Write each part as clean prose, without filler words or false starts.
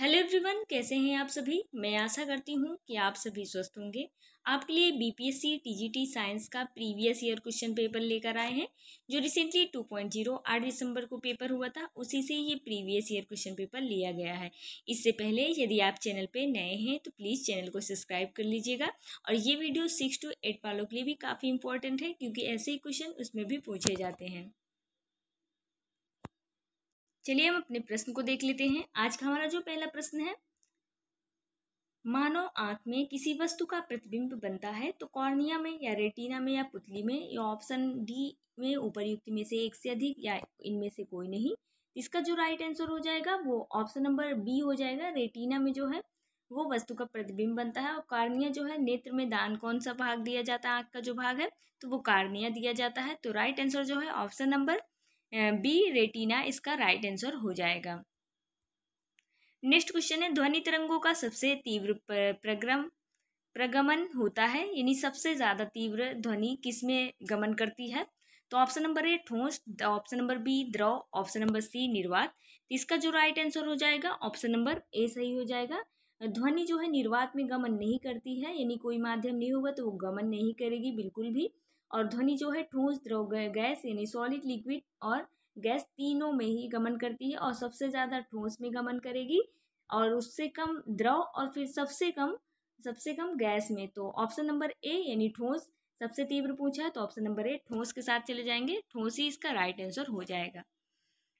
Hello everyone, कैसे हैं आप सभी। मैं आशा करती हूँ कि आप सभी स्वस्थ होंगे। आपके लिए बीपीएससी टीजीटी साइंस का प्रीवियस ईयर क्वेश्चन पेपर लेकर आए हैं, जो रिसेंटली 2.0 8 दिसंबर को पेपर हुआ था, उसी से ये प्रीवियस ईयर क्वेश्चन पेपर लिया गया है। इससे पहले यदि आप चैनल पे नए हैं तो प्लीज़ चैनल को सब्सक्राइब कर लीजिएगा। और ये वीडियो 6 to 8 वालों के लिए भी काफ़ी इंपॉर्टेंट है, क्योंकि ऐसे ही क्वेश्चन उसमें भी पूछे जाते हैं। चलिए हम अपने प्रश्न को देख लेते हैं। आज का हमारा जो पहला प्रश्न है, मानव आंख में किसी वस्तु का प्रतिबिंब बनता है तो कॉर्निया में या रेटिना में या पुतली में, या ऑप्शन डी में उपर्युक्त में से एक से अधिक, या इनमें से कोई नहीं। इसका जो राइट आंसर हो जाएगा वो ऑप्शन नंबर बी हो जाएगा। रेटिना में जो है वो वस्तु का प्रतिबिंब बनता है, और कार्निया जो है, नेत्र में दान कौन सा भाग दिया जाता है, आंख का जो भाग है, तो वो कार्निया दिया जाता है। तो राइट आंसर जो है ऑप्शन नंबर बी रेटिना, इसका राइट आंसर हो जाएगा। नेक्स्ट क्वेश्चन है, ध्वनि तरंगों का सबसे तीव्र प्रगमन होता है, यानी सबसे ज्यादा तीव्र ध्वनि किस में गमन करती है। तो ऑप्शन नंबर ए ठोस, ऑप्शन नंबर बी द्रव, ऑप्शन नंबर सी निर्वात। तो इसका जो राइट आंसर हो जाएगा ऑप्शन नंबर ए सही हो जाएगा। ध्वनि जो है निर्वात में गमन नहीं करती है, यानी कोई माध्यम नहीं होगा तो वो गमन नहीं करेगी बिल्कुल भी। और ध्वनि जो है ठोस, द्रव, गैस, यानी सॉलिड, लिक्विड और गैस तीनों में ही गमन करती है, और सबसे ज़्यादा ठोस में गमन करेगी, और उससे कम द्रव, और फिर सबसे कम गैस में। तो ऑप्शन नंबर ए यानी ठोस सबसे तीव्र पूछा है, तो ऑप्शन नंबर ए ठोस के साथ चले जाएंगे, ठोस ही इसका राइट आंसर हो जाएगा।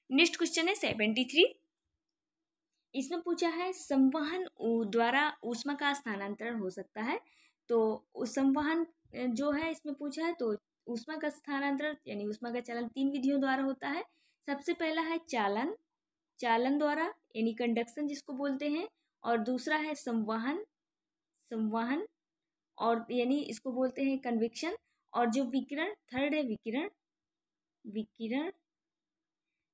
नेक्स्ट क्वेश्चन है 73। इसमें पूछा है संवहन द्वारा ऊष्मा का स्थानांतरण हो सकता है। तो उस संवहन जो है इसमें पूछा है, तो ऊष्मा का स्थानांतरण यानी ऊष्मा का चलन 3 विधियों द्वारा होता है। सबसे पहला है चालन द्वारा, यानी कंडक्शन जिसको बोलते हैं, और दूसरा है संवहन और यानी इसको बोलते हैं कन्विक्शन, और जो विकिरण, थर्ड है विकिरण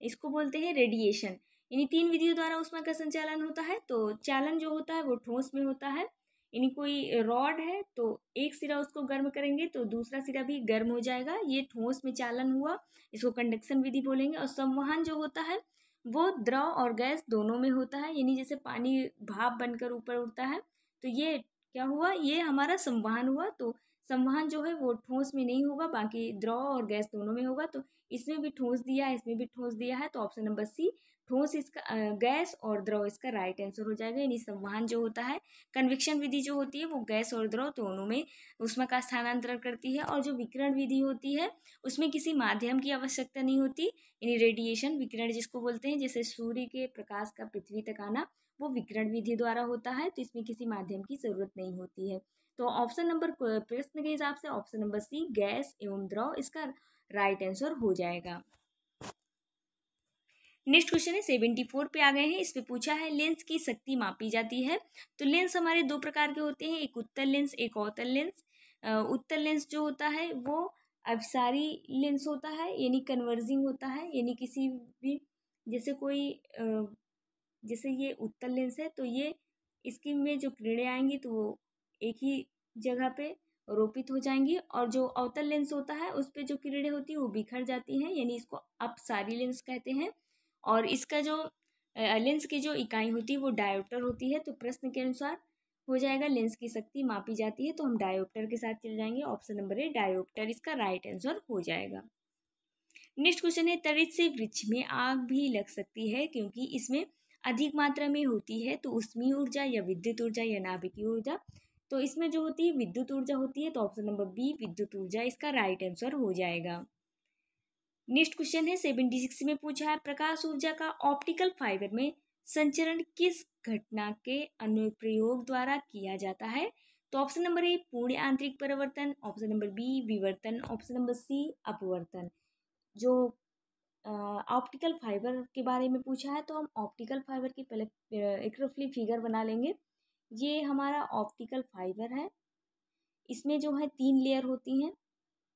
इसको बोलते हैं रेडिएशन। यानी 3 विधियों द्वारा ऊष्मा का संचालन होता है। तो चालन जो होता है वो ठोस में होता है, यानी कोई रॉड है तो एक सिरा उसको गर्म करेंगे तो दूसरा सिरा भी गर्म हो जाएगा, ये ठोस में चालन हुआ, इसको कंडक्शन विधि बोलेंगे। और संवहन जो होता है वो द्रव और गैस दोनों में होता है, यानी जैसे पानी भाप बनकर ऊपर उड़ता है, तो ये क्या हुआ, ये हमारा संवहन हुआ। तो संवहन जो है वो ठोस में नहीं होगा, बाकी द्रव और गैस दोनों में होगा। तो इसमें भी ठोस दिया है, इसमें भी ठोस दिया है, तो ऑप्शन नंबर सी ठोस इसका गैस और द्रव इसका राइट आंसर हो जाएगा। यानी संवहन जो होता है, कन्विक्शन विधि जो होती है वो गैस और द्रव दोनों में ऊष्मा का स्थानांतरण करती है, और जो विकिरण विधि होती है उसमें किसी माध्यम की आवश्यकता नहीं होती, यानी रेडिएशन विकिरण जिसको बोलते हैं, जैसे सूर्य के प्रकाश का पृथ्वी तक आना, वो विकिरण विधि द्वारा होता है, तो इसमें किसी माध्यम की जरूरत नहीं होती है। तो ऑप्शन नंबर, प्रश्न के हिसाब से ऑप्शन नंबर सी गैस एवं द्रव इसका राइट आंसर हो जाएगा। नेक्स्ट क्वेश्चन है 74 पे आ गए हैं। इस पे पूछा है लेंस की शक्ति मापी जाती है। तो लेंस हमारे दो प्रकार के होते हैं, एक उत्तल लेंस, एक अवतल लेंस। उत्तल लेंस जो होता है वो अभिसारी लेंस होता है, यानी कन्वर्जिंग होता है, यानी किसी भी जैसे कोई जैसे ये उत्तल लेंस है तो ये इसकी में जो किरणें आएंगी तो वो एक ही जगह पे रोपित हो जाएंगी, और जो अवतल लेंस होता है उस पे जो किरणें होती है वो बिखर जाती हैं, यानी इसको अपसारी लेंस कहते हैं। और इसका जो लेंस की जो इकाई होती है वो डायोप्टर होती है। तो प्रश्न के अनुसार हो जाएगा लेंस की शक्ति मापी जाती है, तो हम डायोप्टर के साथ चल जाएंगे, ऑप्शन नंबर ए डायोप्टर इसका राइट आंसर हो जाएगा। नेक्स्ट क्वेश्चन है तड़ित से वृक्ष में आग भी लग सकती है क्योंकि इसमें अधिक मात्रा में होती है, तो ऊष्मीय ऊर्जा या विद्युत ऊर्जा या नाभिकीय ऊर्जा। तो इसमें जो होती है विद्युत ऊर्जा होती है, तो ऑप्शन नंबर बी विद्युत ऊर्जा इसका राइट आंसर हो जाएगा। नेक्स्ट क्वेश्चन है 76 में पूछा है प्रकाश ऊर्जा का ऑप्टिकल फाइबर में संचरण किस घटना के अनुप्रयोग द्वारा किया जाता है। तो ऑप्शन नंबर ए पूर्ण आंतरिक परिवर्तन, ऑप्शन नंबर बी विवर्तन, ऑप्शन नंबर सी अपवर्तन। जो ऑप्टिकल फाइबर के बारे में पूछा है, तो हम ऑप्टिकल फाइबर की पहले एक रफली फिगर बना लेंगे। ये हमारा ऑप्टिकल फाइबर है, इसमें जो है 3 लेयर होती हैं,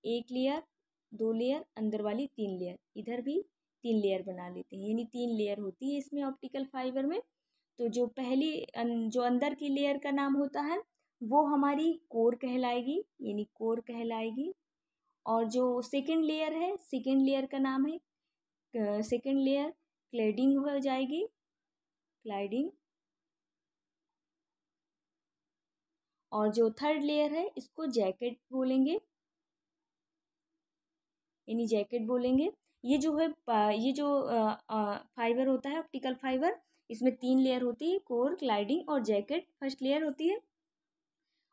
1 लेयर, 2 लेयर, अंदर वाली 3 लेयर, इधर भी 3 लेयर बना लेते हैं, यानी 3 लेयर होती है इसमें ऑप्टिकल फाइबर में। तो जो पहली जो अंदर की लेयर का नाम होता है वो हमारी कोर कहलाएगी, यानी कोर कहलाएगी। और जो सेकंड लेयर है, सेकंड लेयर का नाम है सेकंड लेयर क्लैडिंग हो जाएगी, क्लाइडिंग। और जो थर्ड लेयर है इसको जैकेट बोलेंगे, यानी जैकेट बोलेंगे। ये जो है ये जो फाइबर होता है ऑप्टिकल फाइबर, इसमें 3 लेयर होती है, कोर, क्लाइडिंग और जैकेट फर्स्ट लेयर होती है।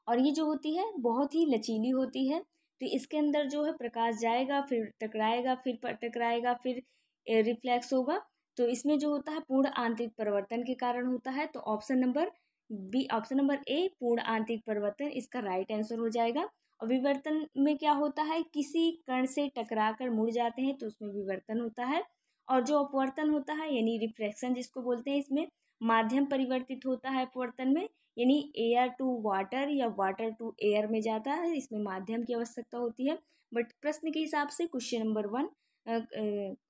और ये जो होती है बहुत ही लचीली होती है, तो इसके अंदर जो है प्रकाश जाएगा, फिर टकराएगा, फिर टकराएगा, फिर रिफ्लेक्स होगा। तो इसमें जो होता है पूर्ण आंतरिक परिवर्तन के कारण होता है। तो option number B, option number A पूर्ण आंतरिक परिवर्तन इसका राइट आंसर हो जाएगा। और विवर्तन में क्या होता है, किसी कण से टकरा कर मुड़ जाते हैं तो उसमें विवर्तन होता है। और जो अपवर्तन होता है यानी रिफ्रैक्शन जिसको बोलते हैं, इसमें माध्यम परिवर्तित होता है अपवर्तन में, यानी एयर टू वाटर या वाटर टू एयर में जाता है, इसमें माध्यम की आवश्यकता होती है। बट प्रश्न के हिसाब से question number 1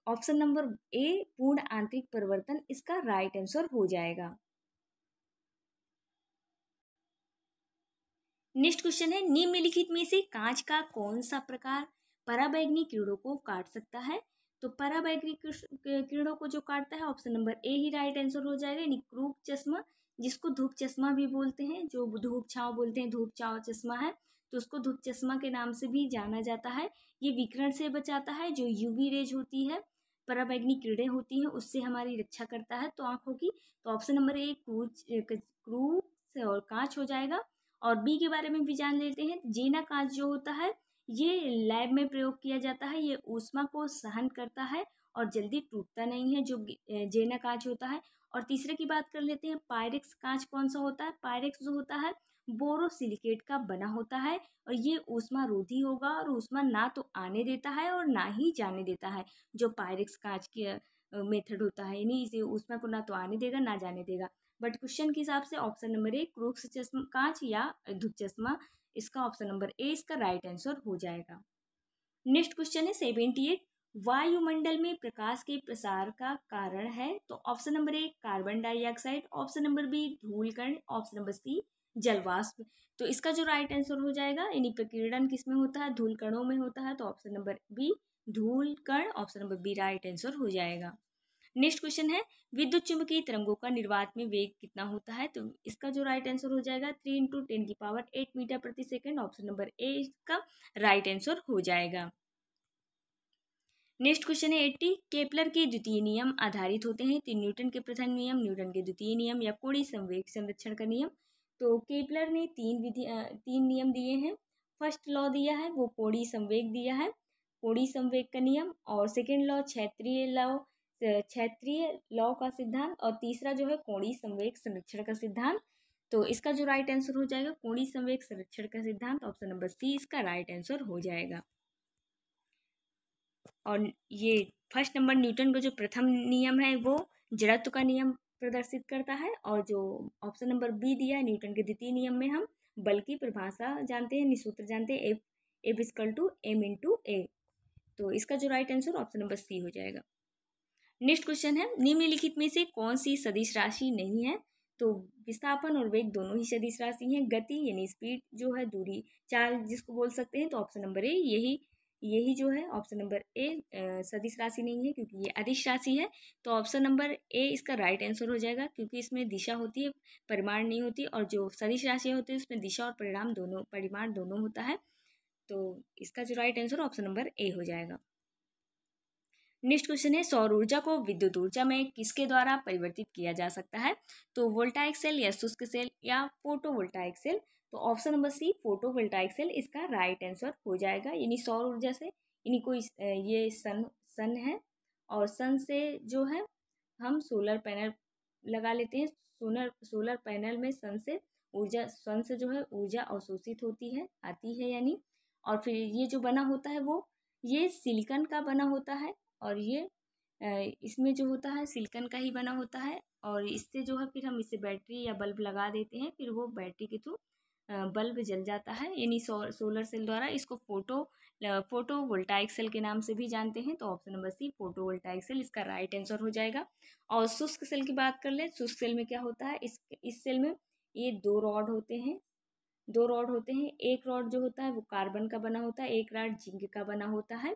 option number A पूर्ण आंतरिक परिवर्तन इसका राइट आंसर हो जाएगा। नेक्स्ट क्वेश्चन है, निम्नलिखित में से कांच का कौन सा प्रकार पराबैंगनी किरणों को काट सकता है? तो पराबैंगनी किरणों को जो काटता है ऑप्शन नंबर ए ही राइट आंसर हो जाएगा, यानी क्रूग चश्मा, जिसको धूप चश्मा भी बोलते हैं, जो धूप छांव बोलते हैं, धूप छांव चश्मा है, तो उसको धूप चश्मा के नाम से भी जाना जाता है। ये विकिरण से बचाता है, जो यूवी रेज होती है, पराबैंगनी किरणें होती हैं, उससे हमारी रक्षा करता है तो आंखों की। तो ऑप्शन नंबर ए क्रूग से और कांच हो जाएगा। और बी के बारे में भी जान लेते हैं। जेना कांच जो होता है ये लैब में प्रयोग किया जाता है, ये ऊष्मा को सहन करता है और जल्दी टूटता नहीं है, जो जेना कांच होता है। और तीसरे की बात कर लेते हैं, पायरेक्स कांच कौन सा होता है? पायरेक्स जो होता है बोरोसिलिकेट का बना होता है, और ये ऊष्मा रोधी होगा, और ऊष्मा ना तो आने देता है और ना ही जाने देता है, जो पायरेक्स कांच की मेथड होता है, यानी इसे ऊष्मा को ना तो आने देगा ना जाने देगा। बट क्वेश्चन के हिसाब से ऑप्शन नंबर ए क्रूक्स चश्मा कांच या धूप चश्मा, इसका ऑप्शन नंबर ए इसका राइट आंसर हो जाएगा। नेक्स्ट क्वेश्चन है 78, वायुमंडल में प्रकाश के प्रसार का कारण है? तो option number A carbon dioxide, option number B धूल कण, ऑप्शन नंबर सी जलवाष्प। तो इसका जो राइट आंसर हो जाएगा, यानी प्रकीर्णन किसमें होता है? धूल कणों में होता है, तो ऑप्शन नंबर बी धूल कण, option number B right answer हो जाएगा। नेक्स्ट क्वेश्चन है, विद्युत चुंबकीय तरंगों का निर्वात में वेग कितना होता है? तो इसका जो राइट आंसर हो जाएगा 3 इंटू 10⁸ मीटर प्रति सेकंड, ऑप्शन नंबर ए इसका राइट आंसर हो जाएगा। नेक्स्ट क्वेश्चन है 80, केपलर के द्वितीय नियम आधारित होते हैं? तो न्यूटन के प्रथम नियम, न्यूटन के द्वितीय नियम, या कोणीय संवेग संरक्षण का नियम। तो केपलर ने 3 नियम दिए हैं। फर्स्ट लॉ दिया है वो कोणीय संवेग दिया है, कोणीय संवेग का नियम। और सेकेंड लॉ क्षेत्रीय लॉ का सिद्धांत, और तीसरा जो है कोणीय संवेग संरक्षण का सिद्धांत। तो इसका जो राइट आंसर हो जाएगा कोणीय संवेग संरक्षण का सिद्धांत, ऑप्शन नंबर सी इसका राइट आंसर हो जाएगा। और ये फर्स्ट नंबर न्यूटन का जो प्रथम नियम है वो जड़त्व का नियम प्रदर्शित करता है, और जो ऑप्शन नंबर बी दिया है न्यूटन के द्वितीय नियम में हम बल की परिभाषा जानते हैं, सूत्र जानते हैं, F equal to M into A. तो इसका जो right answer option number C हो जाएगा। नेक्स्ट क्वेश्चन है, निम्नलिखित में से कौन सी सदिश राशि नहीं है? तो विस्थापन और वेग दोनों ही सदिश राशि हैं। गति यानी स्पीड जो है, दूरी चाल जिसको बोल सकते हैं, तो ऑप्शन नंबर ए यही जो है ऑप्शन नंबर ए सदिश राशि नहीं है, क्योंकि ये अदिश राशि है। तो ऑप्शन नंबर ए इसका राइट आंसर हो जाएगा, क्योंकि इसमें दिशा होती है, परिमाण नहीं होती, और जो सदिश राशि होती है उसमें दिशा और परिमाण दोनों होता है। तो इसका जो राइट आंसर ऑप्शन नंबर ए हो जाएगा। नेक्स्ट क्वेश्चन है, सौर ऊर्जा को विद्युत ऊर्जा में किसके द्वारा परिवर्तित किया जा सकता है? तो वोल्टाइक सेल, या शुष्क सेल, या फोटोवोल्टाइक सेल। तो option number C photovoltaic cell इसका राइट आंसर हो जाएगा, यानी सौर ऊर्जा से, यानी कोई ये सन है, और सन से जो है हम सोलर पैनल लगा लेते हैं। सोलर पैनल में सन से जो है ऊर्जा अवशोषित होती है, आती है यानी। और फिर ये जो बना होता है वो ये सिलिकॉन का बना होता है, और ये इसमें जो होता है सिलिकॉन का ही बना होता है, और इससे जो है फिर हम इसे बैटरी या बल्ब लगा देते हैं, फिर वो बैटरी के थ्रू बल्ब जल जाता है, यानी सोलर सेल द्वारा। इसको फोटोवोल्टाइक सेल के नाम से भी जानते हैं, तो option number C photovoltaic cell इसका राइट आंसर हो जाएगा। और शुष्क सेल की बात कर ले, शुष्क सेल में क्या होता है, इस सेल में ये 2 रॉड होते हैं। एक रॉड जो होता है वो कार्बन का बना होता है, एक रॉड जिंक का बना होता है,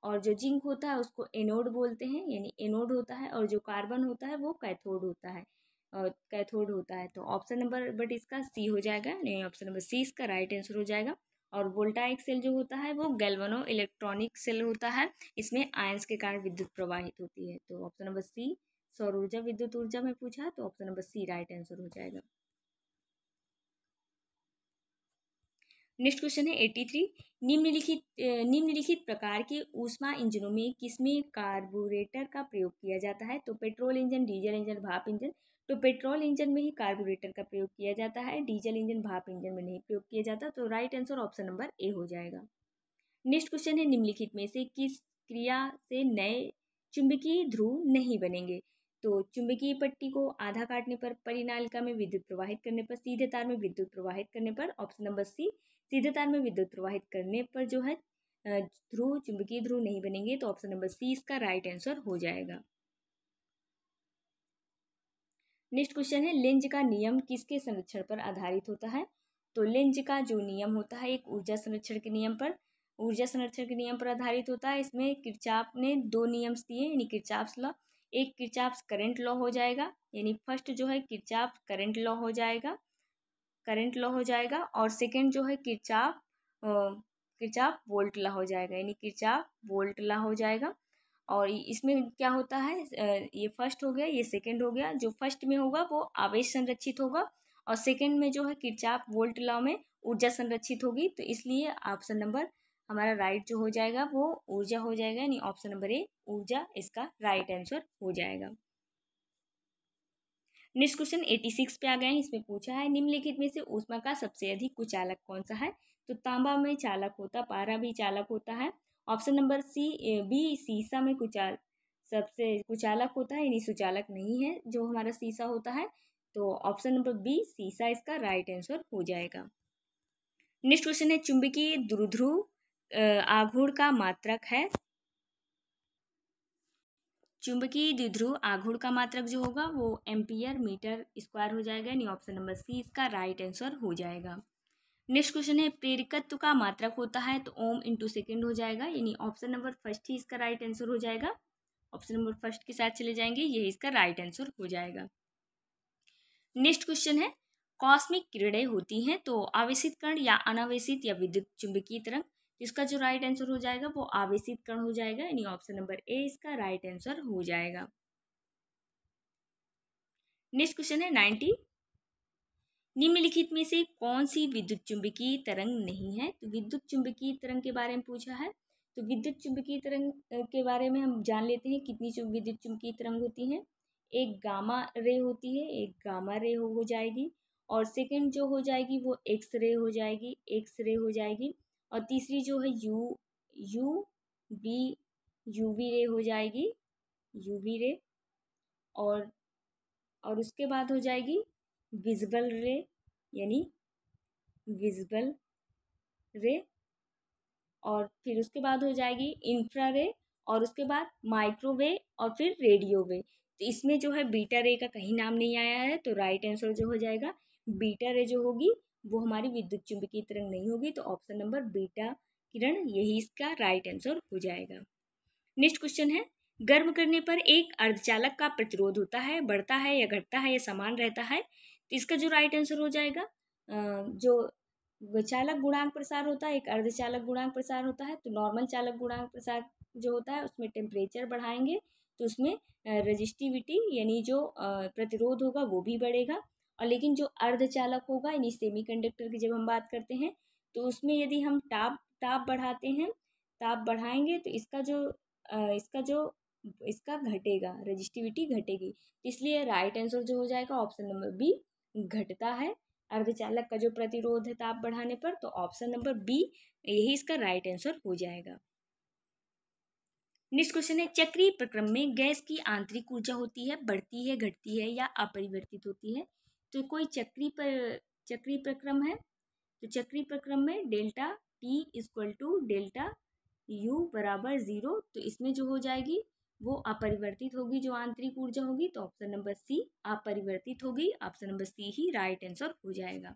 और जो जिंक होता है उसको एनोड बोलते हैं, यानी एनोड होता है, और जो कार्बन होता है वो कैथोड होता है। कैथोड होता है। तो ऑप्शन नंबर बट इसका सी हो जाएगा, नहीं ऑप्शन नंबर सी इसका राइट आंसर हो जाएगा। और वोल्टाइक सेल जो होता है वो गैल्वेनो इलेक्ट्रॉनिक सेल होता है, इसमें आयंस के कारण विद्युत प्रवाहित होती है। तो ऑप्शन नंबर सी, सौर ऊर्जा विद्युत ऊर्जा में पूछा है, तो option number C right answer हो जाएगा। नेक्स्ट क्वेश्चन है 83। निम्नलिखित प्रकार के ऊष्मा इंजनों में किसमें कार्बोरेटर का प्रयोग किया जाता है? तो पेट्रोल इंजन, डीजल इंजन, भाप इंजन। तो पेट्रोल इंजन में ही कार्बोरेटर का प्रयोग किया जाता है, डीजल इंजन, भाप इंजन में नहीं प्रयोग किया जाता। तो राइट आंसर ऑप्शन नंबर ए हो जाएगा। नेक्स्ट क्वेश्चन है निम्नलिखित में से किस क्रिया से नए चुंबकीय ध्रुव नहीं बनेंगे? तो चुंबकीय पट्टी को आधा काटने पर, परिनालिका में विद्युत प्रवाहित करने पर, सीधे तार में विद्युत प्रवाहित करने पर। ऑप्शन नंबर सी, सीधे तार में विद्युत प्रवाहित करने पर जो है ध्रुव, चुंबकीय ध्रुव नहीं बनेंगे। तो ऑप्शन नंबर सी इसका राइट आंसर हो जाएगा। नेक्स्ट क्वेश्चन है लेंज का नियम किसके संरक्षण पर आधारित होता है? तो लेंज का जो नियम होता है एक ऊर्जा संरक्षण के नियम पर आधारित होता है। इसमें किरचॉफ ने 2 नियम्स दिए, यानी किरचॉफ्स लॉ। एक किरचॉफ्स करंट लॉ हो जाएगा, यानी फर्स्ट जो है किरचॉफ करंट लॉ हो जाएगा, और सेकंड जो है किरचॉफ वोल्ट लॉ हो जाएगा, यानी किरचॉफ वोल्ट लॉ हो जाएगा। और इसमें क्या होता है, ये फर्स्ट हो गया, ये सेकंड हो गया। जो फर्स्ट में होगा वो आवेश संरक्षित होगा, और सेकंड में जो है किरचॉफ वोल्ट लॉ में ऊर्जा संरक्षित होगी। तो इसलिए ऑप्शन नंबर हमारा राइट जो हो जाएगा वो ऊर्जा हो जाएगा, यानी ऑप्शन नंबर ए ऊर्जा इसका राइट आंसर हो जाएगा। नेक्स्ट क्वेश्चन 86 पे आ गए हैं। इसमें पूछा है निम्नलिखित में से ऊष्मा का सबसे अधिक कुचालक कौन सा है? तो तांबा में चालक होता, पारा भी चालक होता है। ऑप्शन नंबर बी सीसा में सबसे कुचालक होता है, यानी सुचालक नहीं है जो हमारा सीसा होता है। तो ऑप्शन नंबर बी सीसा इसका राइट आंसर हो जाएगा। नेक्स्ट क्वेश्चन है चुंबकीय द्विध्रुव आघूर्ण का मात्रक है। चुंबकीय द्विध्रुव आघूर्ण का मात्रक जो होगा वो एम्पियर मीटर स्क्वायर हो जाएगा, यानी ऑप्शन नंबर सी इसका राइट आंसर हो जाएगा। नेक्स्ट क्वेश्चन है प्रेरकत्व का मात्रक होता है, तो ओम इंटू सेकेंड हो जाएगा, यानी ऑप्शन नंबर फर्स्ट ही इसका राइट आंसर हो जाएगा। ऑप्शन नंबर फर्स्ट के साथ चले जाएंगे, यही इसका राइट आंसर हो जाएगा। नेक्स्ट क्वेश्चन है कॉस्मिक किरणें होती हैं तो आवेशित कण या अनावेशित या विद्युत चुंबकीय तरंग। इसका जो राइट आंसर हो जाएगा वो आवेशित कण हो जाएगा, यानी ऑप्शन नंबर ए इसका राइट आंसर हो जाएगा। नेक्स्ट क्वेश्चन है 90। निम्नलिखित में से कौन सी विद्युत चुंबकीय तरंग नहीं है? तो विद्युत चुंबकीय तरंग के बारे में पूछा है। तो विद्युत चुंबकीय तरंग के बारे में हम जान लेते हैं कितनी विद्युत चुंबकीय तरंग होती हैं। एक गामा रे होती है, एक गामा रे हो जाएगी, और सेकंड जो हो जाएगी वो एक्स रे हो जाएगी, और तीसरी जो है यूवी रे हो जाएगी, यूवी रे, और उसके बाद हो जाएगी विजिबल रे, यानी विजिबल रे, और फिर उसके बाद हो जाएगी इंफ्रारेड, और उसके बाद माइक्रोवेव, और फिर रेडियो वेव। तो इसमें जो है बीटा रे का कहीं नाम नहीं आया है, तो राइट आंसर जो हो जाएगा बीटा रे जो होगी वो हमारी विद्युत चुंबकीय तरंग नहीं होगी। तो ऑप्शन नंबर बीटा किरण यही इसका राइट आंसर हो जाएगा। नेक्स्ट क्वेश्चन है गर्म करने पर एक अर्धचालक का प्रतिरोध होता है, बढ़ता है या घटता है या समान रहता है? तो इसका जो राइट आंसर हो जाएगा जो चालक गुणांक प्रसार होता है, एक अर्धचालक गुणांक प्रसार होता है। तो नॉर्मल चालक गुणांक प्रसार जो होता है उसमें टेम्परेचर बढ़ाएंगे तो उसमें रेजिस्टिविटी यानी जो प्रतिरोध होगा वो भी बढ़ेगा, और लेकिन जो अर्धचालक होगा यानी सेमीकंडक्टर की जब हम बात करते हैं तो उसमें यदि हम ताप बढ़ाते हैं, ताप बढ़ाएंगे तो इसका घटेगा, रेजिस्टिविटी घटेगी। इसलिए राइट आंसर जो हो जाएगा ऑप्शन नंबर बी घटता है अर्धचालक का जो प्रतिरोध है ताप बढ़ाने पर। तो ऑप्शन नंबर बी यही इसका राइट आंसर हो जाएगा। नेक्स्ट क्वेश्चन है चक्रीय प्रक्रम में गैस की आंतरिक ऊर्जा होती है, बढ़ती है, घटती है या अपरिवर्तित होती है? तो कोई चक्रीय प्रक्रम है, तो चक्रीय प्रक्रम में delta T equal to delta U बराबर 0, तो इसमें जो हो जाएगी वो अपरिवर्तित होगी जो आंतरिक ऊर्जा होगी। तो ऑप्शन नंबर सी अपरिवर्तित होगी, ऑप्शन नंबर सी ही राइट आंसर हो जाएगा।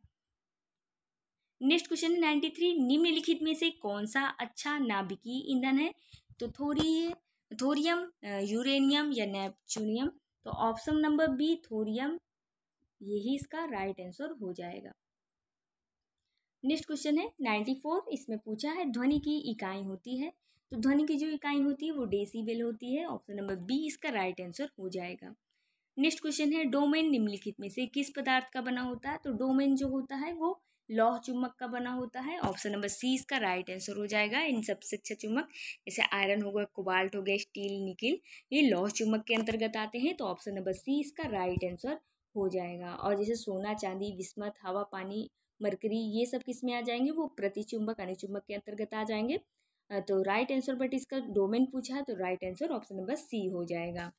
नेक्स्ट क्वेश्चन है 93। निम्नलिखित में से कौन सा अच्छा नाभिकीय ईंधन है? तो थोरियम, यूरेनियम या नेपच्यूनियम। तो ऑप्शन नंबर बी थोरियम यही इसका राइट आंसर हो जाएगा। नेक्स्ट क्वेश्चन है 94। इसमें पूछा है ध्वनि की इकाई होती है, तो ध्वनि की जो इकाई होती है वो डेसिबल होती है। ऑप्शन नंबर बी इसका राइट आंसर हो जाएगा। नेक्स्ट क्वेश्चन है डोमेन निम्नलिखित में से किस पदार्थ का बना होता है, तो डोमेन जो होता है वो लौह चुम्बक का बना होता है। ऑप्शन नंबर सी इसका राइट आंसर हो जाएगा। इन सबसे अच्छा चुम्बक जैसे आयरन हो गया, कोबाल्ट हो गया, स्टील, निकिल, ये लौह चुम्बक के अंतर्गत आते हैं, तो ऑप्शन नंबर सी इसका राइट आंसर हो जाएगा। और जैसे सोना, चांदी, विस्मत, हवा, पानी, मरकरी, ये सब किस में आ जाएंगे, वो प्रतिचुंबक अनुचुंबक के अंतर्गत आ जाएंगे। तो राइट आंसर, बट इसका डोमेन पूछा है तो right answer option number C हो जाएगा।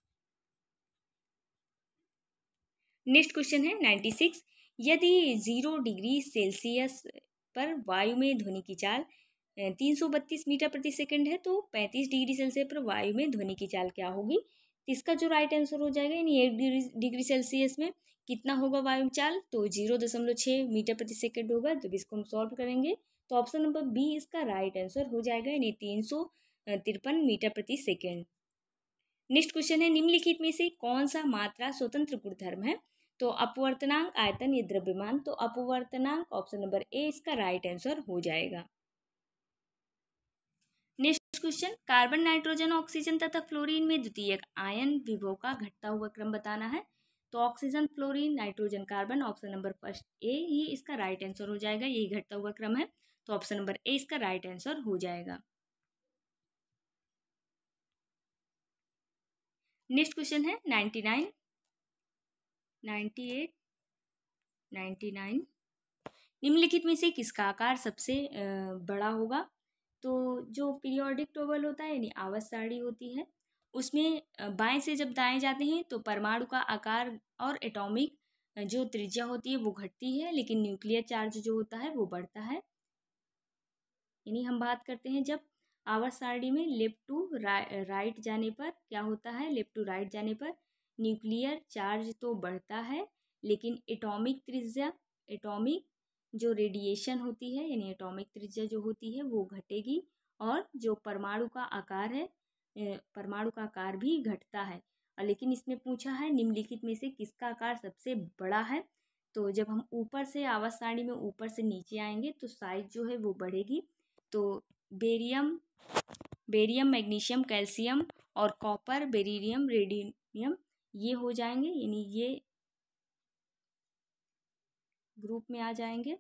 नेक्स्ट क्वेश्चन है 96। यदि 0 डिग्री सेल्सियस पर वायु में ध्वनि की चाल 332 मीटर प्रति सेकंड है, तो 35 डिग्री सेल्सियस पर वायु में ध्वनि की चाल क्या होगी। तो इसका जो राइट आंसर हो जाएगा, यानी 1 डिग्री सेल्सियस में कितना होगा वायु चाल, तो 0.6 मीटर प्रति सेकंड होगा। जब इसको हम सॉल्व करेंगे तो ऑप्शन नंबर बी इसका राइट आंसर हो जाएगा, यानी 353 मीटर प्रति सेकेंड। नेक्स्ट क्वेश्चन है निम्नलिखित में से कौन सा मात्रा स्वतंत्र गुणधर्म है, तो अपवर्तनांक, आयतन या द्रव्यमान, तो अपवर्तनांक ऑप्शन नंबर ए इसका राइट आंसर हो जाएगा। Next question carbon, nitrogen, oxygen तथा फ्लोरीन में द्वितीयक आयन विभव का घटता हुआ क्रम बताना है, तो oxygen, fluorine, nitrogen, carbon, option number first A ही इसका राइट आंसर हो जाएगा। यही घटता हुआ क्रम है, तो ऑप्शन नंबर ए इसका राइट आंसर हो जाएगा। नेक्स्ट क्वेश्चन है 99, 98, 99। निम्नलिखित में से किसका आकार सबसे बड़ा होगा, तो जो पीरियोडिक टेबल होता है यानी आवर्त सारणी होती है, उसमें बाएं से जब दाएं जाते हैं तो परमाणु का आकार और एटॉमिक जो त्रिज्या होती है वो घटती है, लेकिन न्यूक्लियर चार्ज जो होता है वो बढ़ता है। यानी हम बात करते हैं जब आवर्त सारणी में लेफ्ट टू राइट जाने पर क्या होता है, लेफ्ट टू राइट जाने पर न्यूक्लियर चार्ज तो बढ़ता है, लेकिन एटॉमिक त्रिज्या, एटॉमिक जो रेडिएशन होती है यानी एटॉमिक त्रिज्या जो होती है वो घटेगी, और जो परमाणु का आकार है, परमाणु का आकार भी घटता है। और लेकिन इसमें पूछा है निम्नलिखित में से किसका आकार सबसे बड़ा है, तो जब हम ऊपर से आवर्त सारणी में ऊपर से नीचे आएंगे तो साइज जो है वो बढ़ेगी। तो बेरियम, मैग्नीशियम, कैल्शियम और कॉपर, बेरिलियम, रेडियम ये हो जाएंगे, यानी ये ग्रुप में आ जाएंगे।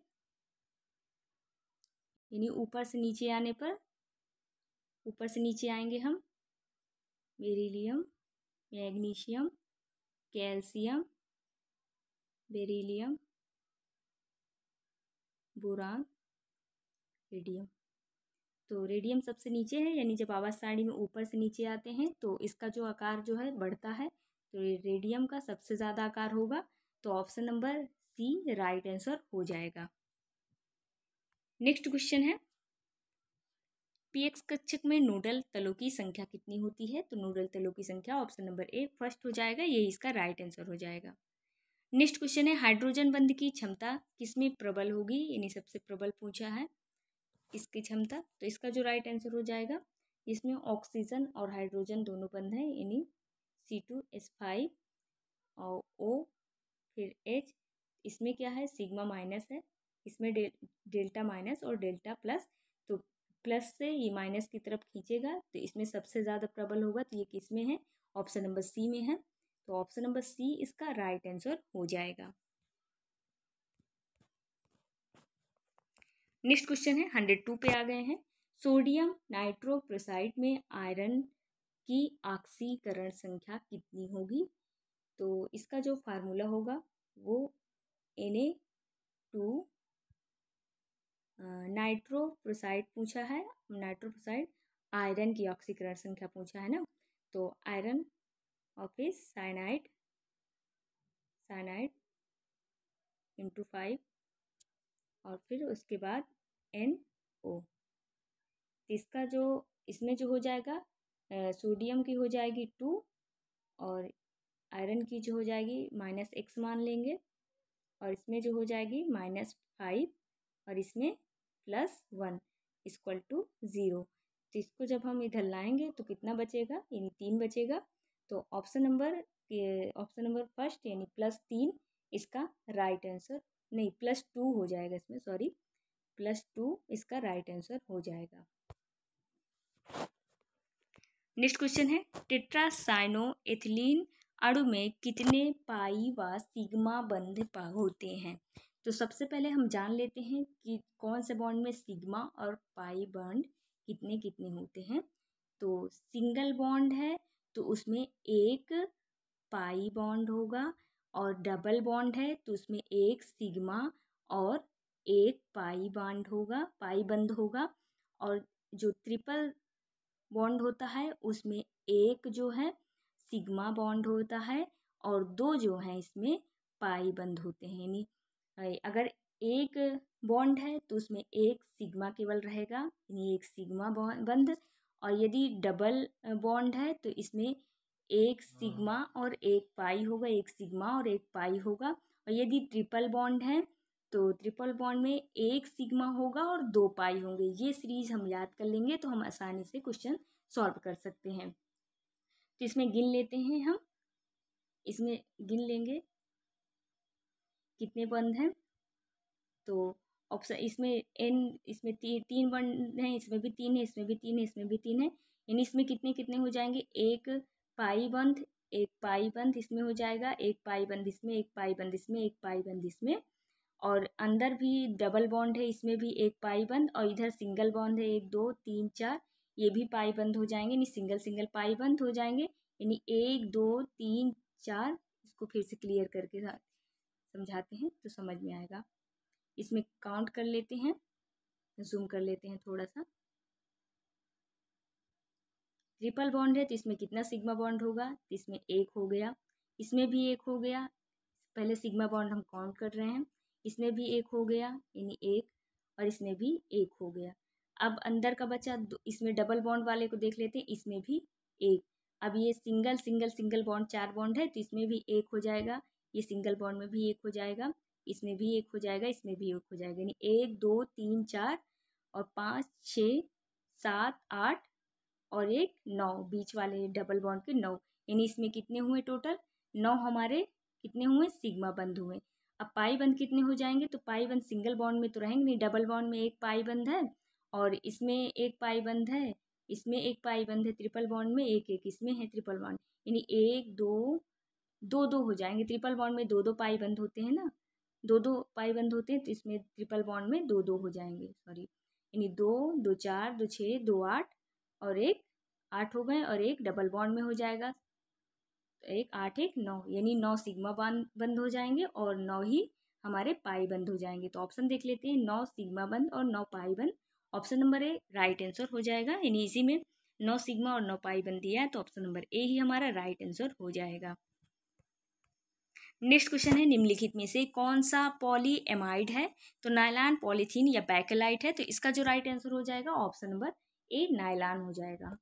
यानी ऊपर से नीचे आने पर, ऊपर से नीचे आएंगे हम, beryllium, magnesium, calcium, beryllium, boron, radium. तो रेडियम सबसे नीचे है, यानी जब आवर्त सारणी में ऊपर से नीचे आते हैं तो इसका जो आकार जो है बढ़ता है, तो रेडियम का सबसे ज़्यादा आकार होगा, तो option number C right answer हो जाएगा। नेक्स्ट क्वेश्चन है पीएक्स कक्षक में नोडल तलों की संख्या कितनी होती है, तो नोडल तलों की संख्या ऑप्शन नंबर ए फर्स्ट हो जाएगा, यही इसका राइट आंसर हो जाएगा। नेक्स्ट क्वेश्चन है हाइड्रोजन बंध की क्षमता किसमें प्रबल होगी, यानी सबसे प्रबल पूछा है इसकी क्षमता, तो इसका जो राइट आंसर हो जाएगा, इसमें ऑक्सीजन और हाइड्रोजन दोनों बंध हैं, यानी C2H5 और O फिर H, इसमें क्या है सिग्मा माइनस है, इसमें डेल्टा माइनस और डेल्टा प्लस, तो प्लस से ये माइनस की तरफ खींचेगा, तो इसमें सबसे ज़्यादा प्रबल होगा, तो ये किस में है, ऑप्शन नंबर सी में है, तो ऑप्शन नंबर सी इसका राइट आंसर हो जाएगा। नेक्स्ट क्वेश्चन है 102 पे आ गए हैं। सोडियम नाइट्रोक्लोराइड में आयरन की ऑक्सीकरण संख्या कितनी होगी, तो इसका जो फार्मूला होगा वो Na2 नाइट्रोक्लोराइड पूछा है, नाइट्रोक्लोराइड आयरन की ऑक्सीकरण संख्या पूछा है ना, तो iron office cyanide, cyanide into 5 और फिर उसके बाद NO। इसका जो इसमें जो हो जाएगा सोडियम की हो जाएगी 2 और आयरन की जो हो जाएगी -x मान लेंगे, और इसमें जो हो जाएगी -5 और इसमें +1 इक्वल टू 0। तो इसको जब हम इधर लाएंगे तो कितना बचेगा, यानी 3 बचेगा, तो ऑप्शन नंबर फर्स्ट यानी +3 इसका राइट आंसर, नहीं +2 हो जाएगा इसमें, सॉरी +2 इसका राइट आंसर हो जाएगा। नेक्स्ट क्वेश्चन है टेट्रासाइक्लोएथिलीन अणु में कितने पाई व सिग्मा बंध होते हैं। तो सबसे पहले हम जान लेते हैं कि कौन से बॉन्ड में सिग्मा और पाई बॉन्ड कितने कितने होते हैं। तो सिंगल बॉन्ड है तो उसमें एक पाई बॉन्ड होगा, और डबल बॉन्ड है तो उसमें एक सिग्मा और एक पाई बॉन्ड होगा, पाई बंध होगा। और जो ट्रिपल बॉन्ड होता है उसमें एक जो है सिग्मा बॉन्ड होता है और दो जो हैं इसमें पाई बंध होते हैं। यानी अगर एक बॉन्ड है तो उसमें एक सिग्मा केवल रहेगा, यानी एक सिग्मा बंध। और यदि डबल बॉन्ड है तो इसमें एक सिग्मा और एक पाई होगा, एक सिग्मा और एक पाई होगा। और यदि ट्रिपल बॉन्ड है तो ट्रिपल बॉन्ड में एक सिग्मा होगा और दो पाई होंगे। ये सीरीज हम याद कर लेंगे तो हम आसानी से क्वेश्चन सॉल्व कर सकते हैं। तो इसमें गिन लेते हैं हम, इसमें गिन लेंगे कितने बंध हैं। तो ऑप्शन इसमें इसमें तीन बंध हैं, इसमें भी तीन है, इसमें भी तीन है, इसमें भी तीन है। यानी इसमें कितने कितने हो जाएंगे, एक पाई बंध, एक पाई बंध इसमें हो जाएगा, एक पाई बंध इसमें, एक पाई बंध इसमें, एक पाई बंध इसमें। और अंदर भी डबल बॉन्ड है, इसमें भी एक पाई बंध, और इधर सिंगल बॉन्ड है 1 2 3 4, ये भी पाई बंद हो जाएंगे, यानी सिंगल सिंगल पाई बंद हो जाएंगे। यानी 1 2 3 4, इसको फिर से क्लियर करके समझाते हैं तो समझ में आएगा। इसमें काउंट कर लेते हैं, जूम कर लेते हैं थोड़ा सा। ट्रिपल बॉन्ड है तो इसमें कितना सिग्मा बॉन्ड होगा, तो इसमें एक हो गया, इसमें भी एक हो गया, पहले सिग्मा बॉन्ड हम काउंट कर रहे हैं, इसमें भी एक हो गया यानी एक, और इसमें भी एक हो गया। अब अंदर का बचा इसमें डबल बॉन्ड वाले को देख लेते हैं, इसमें भी एक। अब ये single single single bond 4 bond है तो इसमें भी एक हो जाएगा, ये सिंगल बॉन्ड में भी एक हो जाएगा, इसमें भी एक हो जाएगा, इसमें भी एक हो जाएगा। यानी 1 2 3 4 और 5 6 7 8 और एक 9, बीच वाले डबल बॉन्ड के 9। यानी इसमें कितने हुए टोटल, 9 हमारे कितने हुए सिग्मा बंद हुए। अब पाई बंद कितने हो जाएंगे, तो पाई बंद सिंगल बॉन्ड में तो रहेंगे नहीं, डबल बॉन्ड में एक पाई बंद है और इसमें एक पाई बंद है, इसमें एक पाई बंद है, ट्रिपल बॉन्ड में एक एक इसमें है ट्रिपल बॉन्ड, यानी 1 2 2 2 हो जाएंगे। ट्रिपल बॉन्ड में दो दो पाई बंद होते हैं ना, दो दो पाई बंद होते हैं तो इसमें ट्रिपल बॉन्ड में दो दो हो जाएंगे, सॉरी, यानी 2 2 4 2 6 2 8 और एक 8 हो गए, और एक डबल बॉन्ड में हो जाएगा तो एक 8 1 9, यानी 9 सिग्मा बंद हो जाएंगे और 9 ही हमारे पाई बंद हो जाएंगे। तो ऑप्शन देख लेते हैं, 9 सिग्मा बंद और 9 पाई बंद। ऑप्शन नंबर ए राइट आंसर हो जाएगा, यानी इसी में 9 सिग्मा और 9 पाई बंद दिया है तो ऑप्शन नंबर ए ही हमारा राइट आंसर हो जाएगा। नेक्स्ट क्वेश्चन है निम्नलिखित में से कौन सा पॉलीएमाइड है। तो नायलॉन, पॉलीथीन या बैकेलाइट है, तो इसका जो राइट आंसर हो जाएगा ऑप्शन नंबर ए नायलॉन हो जाएगा।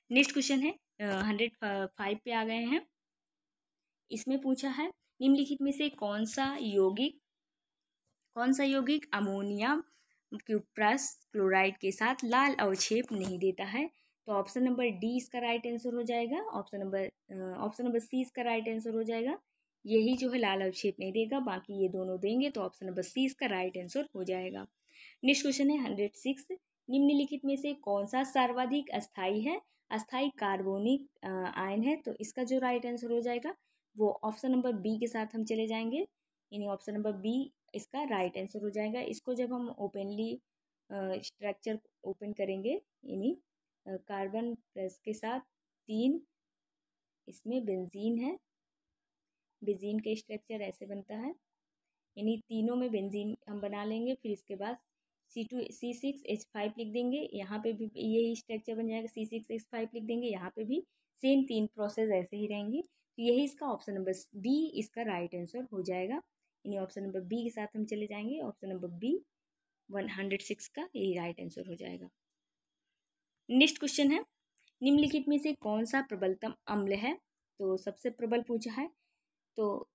नेक्स्ट क्वेश्चन है 105 पे आ गए हैं। इसमें पूछा है निम्नलिखित में से कौन सा यौगिक अमोनिया क्यूप्रस क्लोराइड के साथ लाल अवक्षेप नहीं देता है। तो ऑप्शन नंबर डी इसका राइट आंसर हो जाएगा, ऑप्शन नंबर सी इसका राइट आंसर हो जाएगा। यही जो है लाल अवक्षेप नहीं देगा, बाकी ये दोनों देंगे, तो ऑप्शन नंबर सी इसका राइट आंसर हो जाएगा। नेक्स्ट क्वेश्चन है 106, निम्नलिखित में से कौन सा सर्वाधिक अस्थायी है। अस्थायी कार्बोनिक आयन है, तो इसका जो राइट आंसर हो जाएगा वो ऑप्शन नंबर बी के साथ हम चले जाएंगे, यानी ऑप्शन नंबर बी इसका राइट आंसर हो जाएगा। इसको जब हम ओपनली स्ट्रक्चर ओपन करेंगे, यानी कार्बन प्लस के साथ 3 इसमें बेंजीन है, बेंजीन का स्ट्रक्चर ऐसे बनता है, यानी तीनों में बेंजीन हम बना लेंगे। फिर इसके बाद C6H5 लिख देंगे, यहाँ पे भी यही स्ट्रक्चर बन जाएगा, C6H5 लिख देंगे, यहाँ पे भी सेम 3 प्रोसेस ऐसे ही रहेंगे। तो यही इसका ऑप्शन नंबर बी इसका राइट आंसर हो जाएगा, यानी ऑप्शन नंबर बी के साथ हम चले जाएंगे, ऑप्शन नंबर बी 106 का यही राइट आंसर हो जाएगा। नेक्स्ट क्वेश्चन है निम्नलिखित में से कौन सा प्रबलतम अम्ल है। तो सबसे प्रबल पूछा है, तो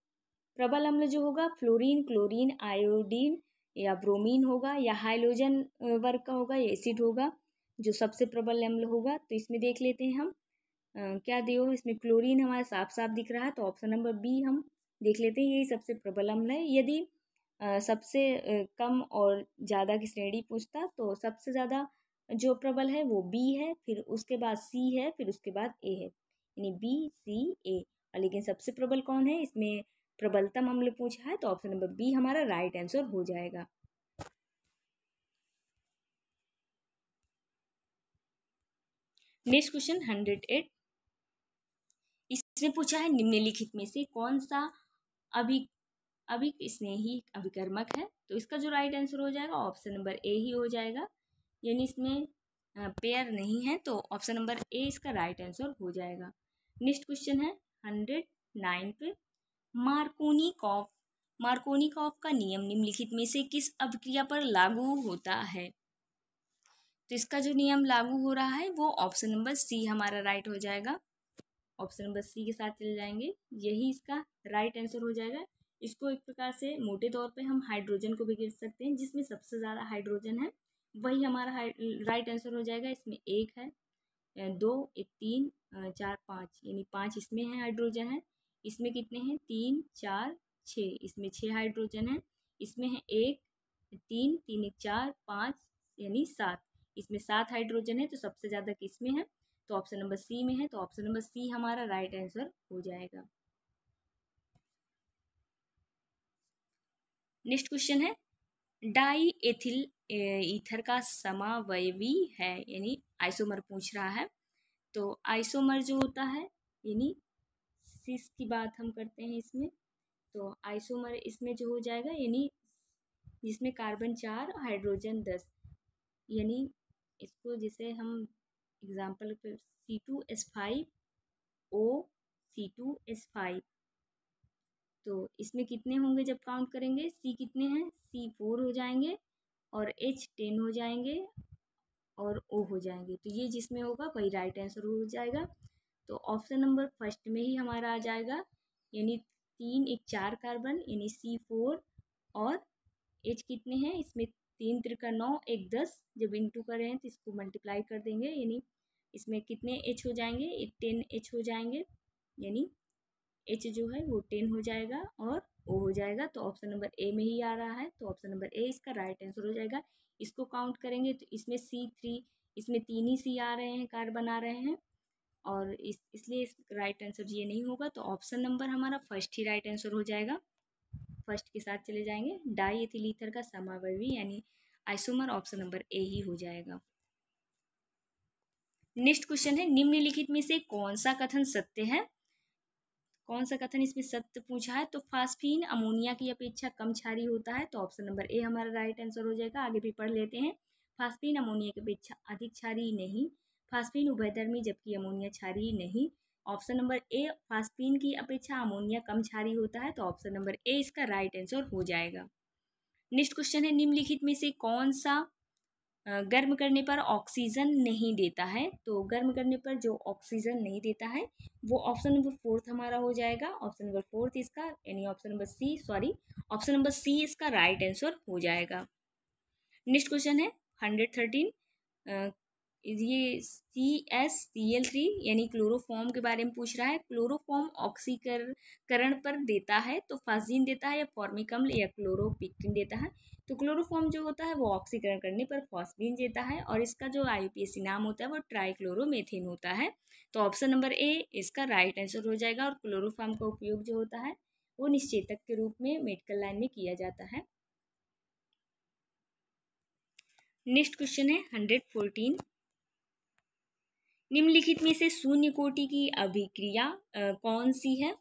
प्रबल अम्ल जो होगा फ्लोरीन, क्लोरीन, आयोडीन या ब्रोमीन होगा, या हाइड्रोजन वर्ग का होगा, या एसिड होगा जो सबसे प्रबल अम्ल होगा। तो इसमें देख लेते हैं हम, क्या दियो, इसमें क्लोरीन हमारा साफ साफ दिख रहा है, तो ऑप्शन नंबर बी हम देख लेते हैं। यही सबसे प्रबल अम्ल है। यदि सबसे कम और ज़्यादा की श्रेणी पूछता तो सबसे ज़्यादा जो प्रबल है वो बी है, फिर उसके बाद सी है, फिर उसके बाद ए है, यानी बी सी ए। और लेकिन सबसे प्रबल कौन है, इसमें प्रबलतम अम्ल पूछा है, तो ऑप्शन नंबर बी हमारा राइट आंसर हो जाएगा। नेक्स्ट क्वेश्चन 108, इसने पूछा है निम्नलिखित में से कौन सा अभिक स्नेही अभिकर्मक है, तो इसका जो राइट आंसर हो जाएगा ऑप्शन नंबर ए ही हो जाएगा, यानी इसमें पेयर नहीं है, तो ऑप्शन नंबर ए इसका राइट आंसर हो जाएगा। नेक्स्ट क्वेश्चन है 109 पे, मार्कोनिकॉफ का नियम निम्नलिखित में से किस अभिक्रिया पर लागू होता है, तो इसका जो नियम लागू हो रहा है वो ऑप्शन नंबर सी हमारा राइट हो जाएगा। ऑप्शन नंबर सी के साथ चले जाएंगे, यही इसका राइट आंसर हो जाएगा। इसको एक प्रकार से मोटे तौर पे हम हाइड्रोजन को भी गिन सकते हैं, जिसमें सबसे ज़्यादा हाइड्रोजन है वही हमारा राइट आंसर हो जाएगा। इसमें एक है, दो, एक, तीन, चार, पाँच, यानी पाँच इसमें है हाइड्रोजन है। इसमें कितने हैं, तीन, चार, छः, इसमें छः हाइड्रोजन है। इसमें है एक, तीन, तीन एक चार, पाँच, यानी सात, इसमें सात हाइड्रोजन है। तो सबसे ज़्यादा किस में है, तो ऑप्शन नंबर सी में है, तो ऑप्शन नंबर सी हमारा राइट आंसर हो जाएगा। नेक्स्ट क्वेश्चन है डाई एथिल ईथर का समावयवी है, यानी आइसोमर पूछ रहा है। तो आइसोमर जो होता है, यानी सिस की बात हम करते हैं इसमें, तो आइसोमर इसमें जो हो जाएगा, यानी जिसमें कार्बन 4 हाइड्रोजन 10, यानी इसको जैसे हम एग्जाम्पल पे C2H5 O C2H5, तो इसमें कितने होंगे जब काउंट करेंगे, C कितने हैं, C4 हो जाएंगे और H 10 हो जाएंगे और O हो जाएंगे, तो ये जिसमें होगा वही राइट आंसर हो जाएगा। तो ऑप्शन नंबर फर्स्ट में ही हमारा आ जाएगा, यानी तीन एक चार कार्बन, यानी C4 और H कितने हैं, इसमें तीन त्रिका 9, एक 10, जब इंटू कर रहे हैं तो इसको मल्टीप्लाई कर देंगे, यानी इसमें कितने H हो जाएंगे, 10 H हो जाएंगे, यानी H जो है वो 10 हो जाएगा और O हो जाएगा। तो ऑप्शन नंबर ए में ही आ रहा है, तो ऑप्शन नंबर ए इसका राइट आंसर हो जाएगा। इसको काउंट करेंगे तो इसमें C3, इसमें तीन ही C आ रहे हैं, कार्बन आ रहे हैं, और इसलिए इस राइट आंसर ये नहीं होगा, तो ऑप्शन नंबर हमारा फर्स्ट ही राइट आंसर हो जाएगा। फर्स्ट के साथ चले जाएंगे, डाई एथिल ईथर का समावयवी यानी आइसोमर, ऑप्शन नंबर ए ही हो जाएगा। नेक्स्ट क्वेश्चन है निम्नलिखित में से कौन सा कथन सत्य है, कौन सा कथन इसमें सत्य पूछा है, तो फास्फीन अमोनिया की अपेक्षा कम क्षारीय होता है, तो ऑप्शन नंबर ए हमारा राइट आंसर हो जाएगा। आगे भी पढ़ लेते हैं, फास्फीन अमोनिया की अपेक्षा अधिक क्षारीय नहीं, फास्फीन उभयधर्मी जबकि अमोनिया क्षारीय नहीं, ऑप्शन नंबर ए फास्फीन की अपेक्षा अमोनिया कम क्षारीय होता है, तो ऑप्शन नंबर ए इसका राइट आंसर हो जाएगा। नेक्स्ट क्वेश्चन है निम्नलिखित में से कौन सा गर्म करने पर ऑक्सीजन नहीं देता है, तो गर्म करने पर जो ऑक्सीजन नहीं देता है वो ऑप्शन नंबर फोर्थ हमारा हो जाएगा। ऑप्शन नंबर फोर्थ इसका, यानी ऑप्शन नंबर सी इसका राइट आंसर हो जाएगा। नेक्स्ट क्वेश्चन है 113, ये CsCl3 यानी क्लोरोफॉर्म के बारे में पूछ रहा है। क्लोरोफॉर्म ऑक्सीकरण पर देता है, तो फास्जीन देता है या फॉर्मिक अम्ल या क्लोरोपिक्टिन देता है, तो क्लोरोफॉर्म जो होता है वो ऑक्सीकरण करने पर फॉस्फीन देता है, और इसका जो IUPAC नाम होता है वो ट्राइक्लोरोमेथेन होता है, तो ऑप्शन नंबर ए इसका राइट आंसर हो जाएगा। और क्लोरोफॉर्म का उपयोग जो होता है वो निश्चेतक के रूप में मेडिकल लाइन में किया जाता है। नेक्स्ट क्वेश्चन है 114, निम्नलिखित में से शून्य कोटि की अभिक्रिया कौन सी है,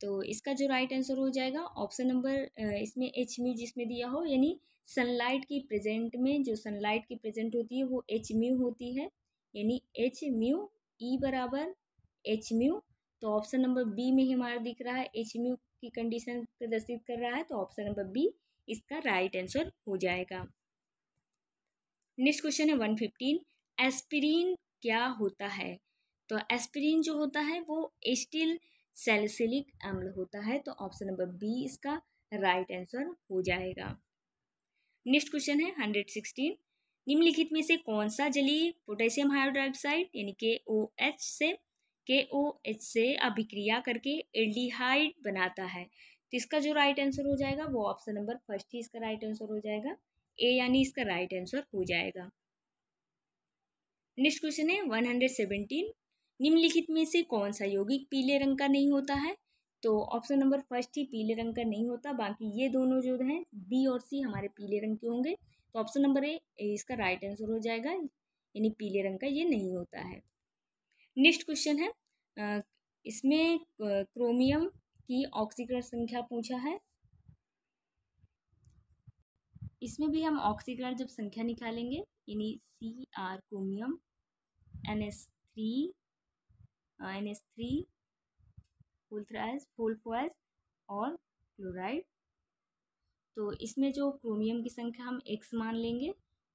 तो इसका जो राइट आंसर हो जाएगा ऑप्शन नंबर इसमें H म्यू जिसमें दिया हो, यानी सनलाइट की प्रेजेंट में जो सनलाइट की प्रेजेंट होती है वो H म्यू होती है, यानी H म्यू E बराबर H म्यू, तो ऑप्शन नंबर बी में ही हमारा दिख रहा है H म्यू की कंडीशन प्रदर्शित कर रहा है, तो ऑप्शन नंबर बी इसका राइट आंसर हो जाएगा। नेक्स्ट क्वेश्चन है 115, एस्पिरिन क्या होता है, तो एस्पिरिन जो होता है वो एसिटिल सैलिसिलिक अम्ल होता है, तो ऑप्शन नंबर बी इसका राइट आंसर हो जाएगा। नेक्स्ट क्वेश्चन है 116, निम्नलिखित में से कौन सा जलीय पोटेशियम हाइड्रोक्साइड यानी KOH से KOH से अभिक्रिया करके एल्डिहाइड बनाता है। तो इसका जो राइट आंसर हो जाएगा वो ऑप्शन नंबर फर्स्ट ही इसका राइट आंसर हो जाएगा, ए यानी इसका राइट आंसर हो जाएगा। नेक्स्ट क्वेश्चन है 117, निम्नलिखित में से कौन सा यौगिक पीले रंग का नहीं होता है? तो ऑप्शन नंबर फर्स्ट ही पीले रंग का नहीं होता, बाकी ये दोनों जो हैं बी और सी हमारे पीले रंग के होंगे। तो ऑप्शन नंबर ए इसका राइट आंसर हो जाएगा, यानी पीले रंग का ये नहीं होता है। नेक्स्ट क्वेश्चन है इसमें क्रोमियम की ऑक्सीकरण संख्या पूछा है। इसमें भी हम ऑक्सीकरण जब संख्या निकालेंगे यानी Cr क्रोमियम NH3 फुलफ्राइज और क्लोराइड, तो इसमें जो क्रोमियम की संख्या हम x मान लेंगे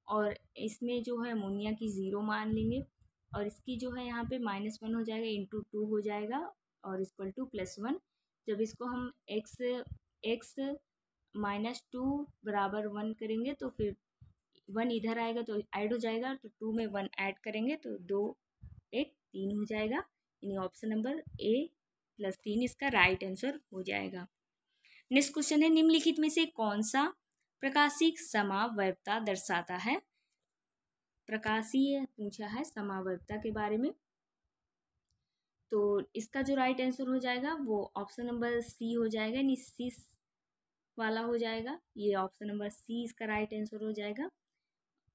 और इसमें जो है अमोनिया की 0 मान लेंगे और इसकी जो है यहाँ पे -1 हो जाएगा, इंटू 2 हो जाएगा और इक्वल टू +1। जब इसको हम x -2 बराबर 1 करेंगे तो फिर 1 इधर आएगा तो ऐड हो जाएगा, तो 2 में 1 ऐड करेंगे तो 2 1 3 हो जाएगा, यानी ऑप्शन नंबर A +3 इसका राइट आंसर हो जाएगा। नेक्स्ट क्वेश्चन है निम्नलिखित में से कौन सा प्रकाशिक समावयवता दर्शाता है? प्रकाशीय पूछा है समावयवता के बारे में, तो इसका जो राइट आंसर हो जाएगा वो ऑप्शन नंबर सी हो जाएगा, यानी सिस वाला हो जाएगा। ये ऑप्शन नंबर सी इसका राइट आंसर हो जाएगा।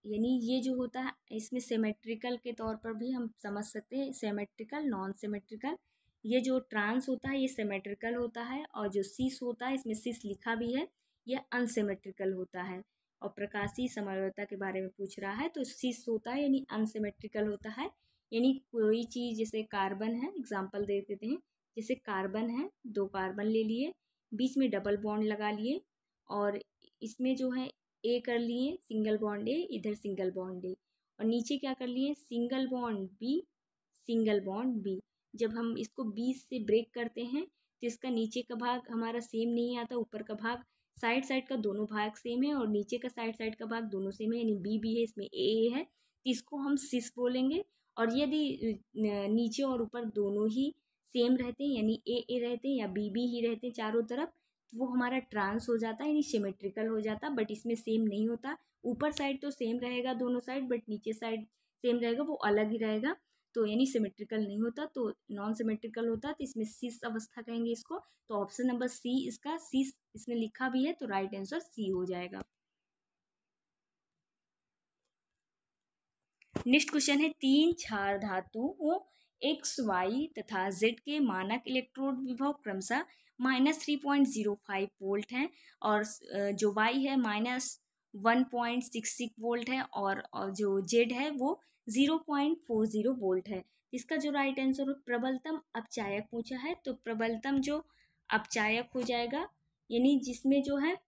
यानी ये जो होता है इसमें सिमेट्रिकल के तौर पर भी हम समझ सकते हैं, सिमेट्रिकल नॉन सिमेट्रिकल। ये जो ट्रांस होता है ये सिमेट्रिकल होता है और जो सिस होता है, इसमें सिस लिखा भी है, यह अनसिमेट्रिकल होता है। और प्रकाशीय समावयवता के बारे में पूछ रहा है तो सिस होता है यानी अनसिमेट्रिकल होता है। यानी कोई चीज़ जैसे कार्बन है, एग्जाम्पल दे देते हैं, जैसे कार्बन है, 2 कार्बन ले लिए, बीच में डबल बॉन्ड लगा लिए और इसमें जो है ए कर लिए सिंगल बॉन्ड ए, इधर सिंगल बॉन्ड ए, और नीचे क्या कर लिए single bond B, single bond B. जब हम इसको बी से ब्रेक करते हैं तो इसका नीचे का भाग हमारा सेम नहीं आता, ऊपर का भाग साइड साइड का दोनों भाग सेम है और नीचे का साइड साइड का भाग दोनों सेम है, यानी बी बी है, इसमें ए है, तो इसको हम सिस बोलेंगे। और यदि नीचे और ऊपर दोनों ही सेम रहते हैं यानी ए रहते हैं या बी बी ही रहते हैं चारों तरफ, वो हमारा ट्रांस हो जाता है यानी सिमेट्रिकल हो जाता। बट इसमें सेम नहीं होता, ऊपर साइड तो सेम रहेगा दोनों साइड, बट नीचे साइड सेम रहेगा, वो अलग ही रहेगा, तो यानी सिमेट्रिकल नहीं होता, तो नॉन सिमेट्रिकल होता, तो इसमें सिस अवस्था कहेंगे इसको। तो ऑप्शन नंबर सी इसका सिस इसमें लिखा भी है तो राइट आंसर सी हो जाएगा। नेक्स्ट क्वेश्चन है 3 क्षार धातुओं एक्स वाई तथा जेड के मानक इलेक्ट्रोड विभव क्रमशः -3.05 वोल्ट हैं और जो वाई है -1.66 वोल्ट है और जो जेड है वो 0.40 वोल्ट है। इसका जो राइट आंसर हो प्रबलतम अपचायक पूछा है, तो प्रबलतम जो अपचायक हो जाएगा यानी जिसमें जो है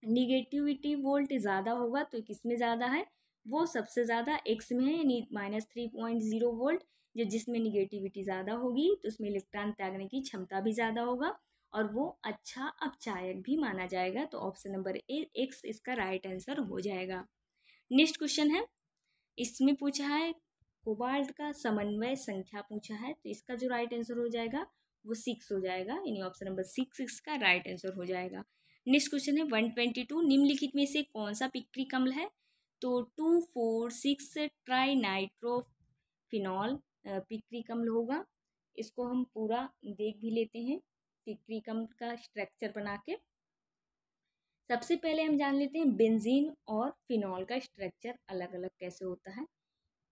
निगेटिविटी वोल्ट ज़्यादा होगा, तो किसमें ज़्यादा है वो सबसे ज़्यादा एक्स में है, यानी -3.0 वोल्ट। जो जिसमें निगेटिविटी ज़्यादा होगी तो उसमें इलेक्ट्रॉन त्यागने की क्षमता भी ज़्यादा होगा और वो अच्छा अपचायक भी माना जाएगा, तो ऑप्शन नंबर ए एक्स इसका राइट आंसर हो जाएगा। नेक्स्ट क्वेश्चन है इसमें पूछा है कोबाल्ट का समन्वय संख्या पूछा है, तो इसका जो राइट आंसर हो जाएगा वो 6 हो जाएगा, यानी ऑप्शन नंबर 6 इसका राइट आंसर हो जाएगा। नेक्स्ट क्वेश्चन है 122, निम्नलिखित में से कौन सा पिक्री अम्ल है? तो 2,4,6 ट्राई नाइट्रोफिनॉल पिक्री अम्ल होगा। इसको हम पूरा देख भी लेते हैं पिक्री अम्ल का स्ट्रक्चर बना के। सबसे पहले हम जान लेते हैं बेंजीन और फिनॉल का स्ट्रक्चर अलग अलग कैसे होता है।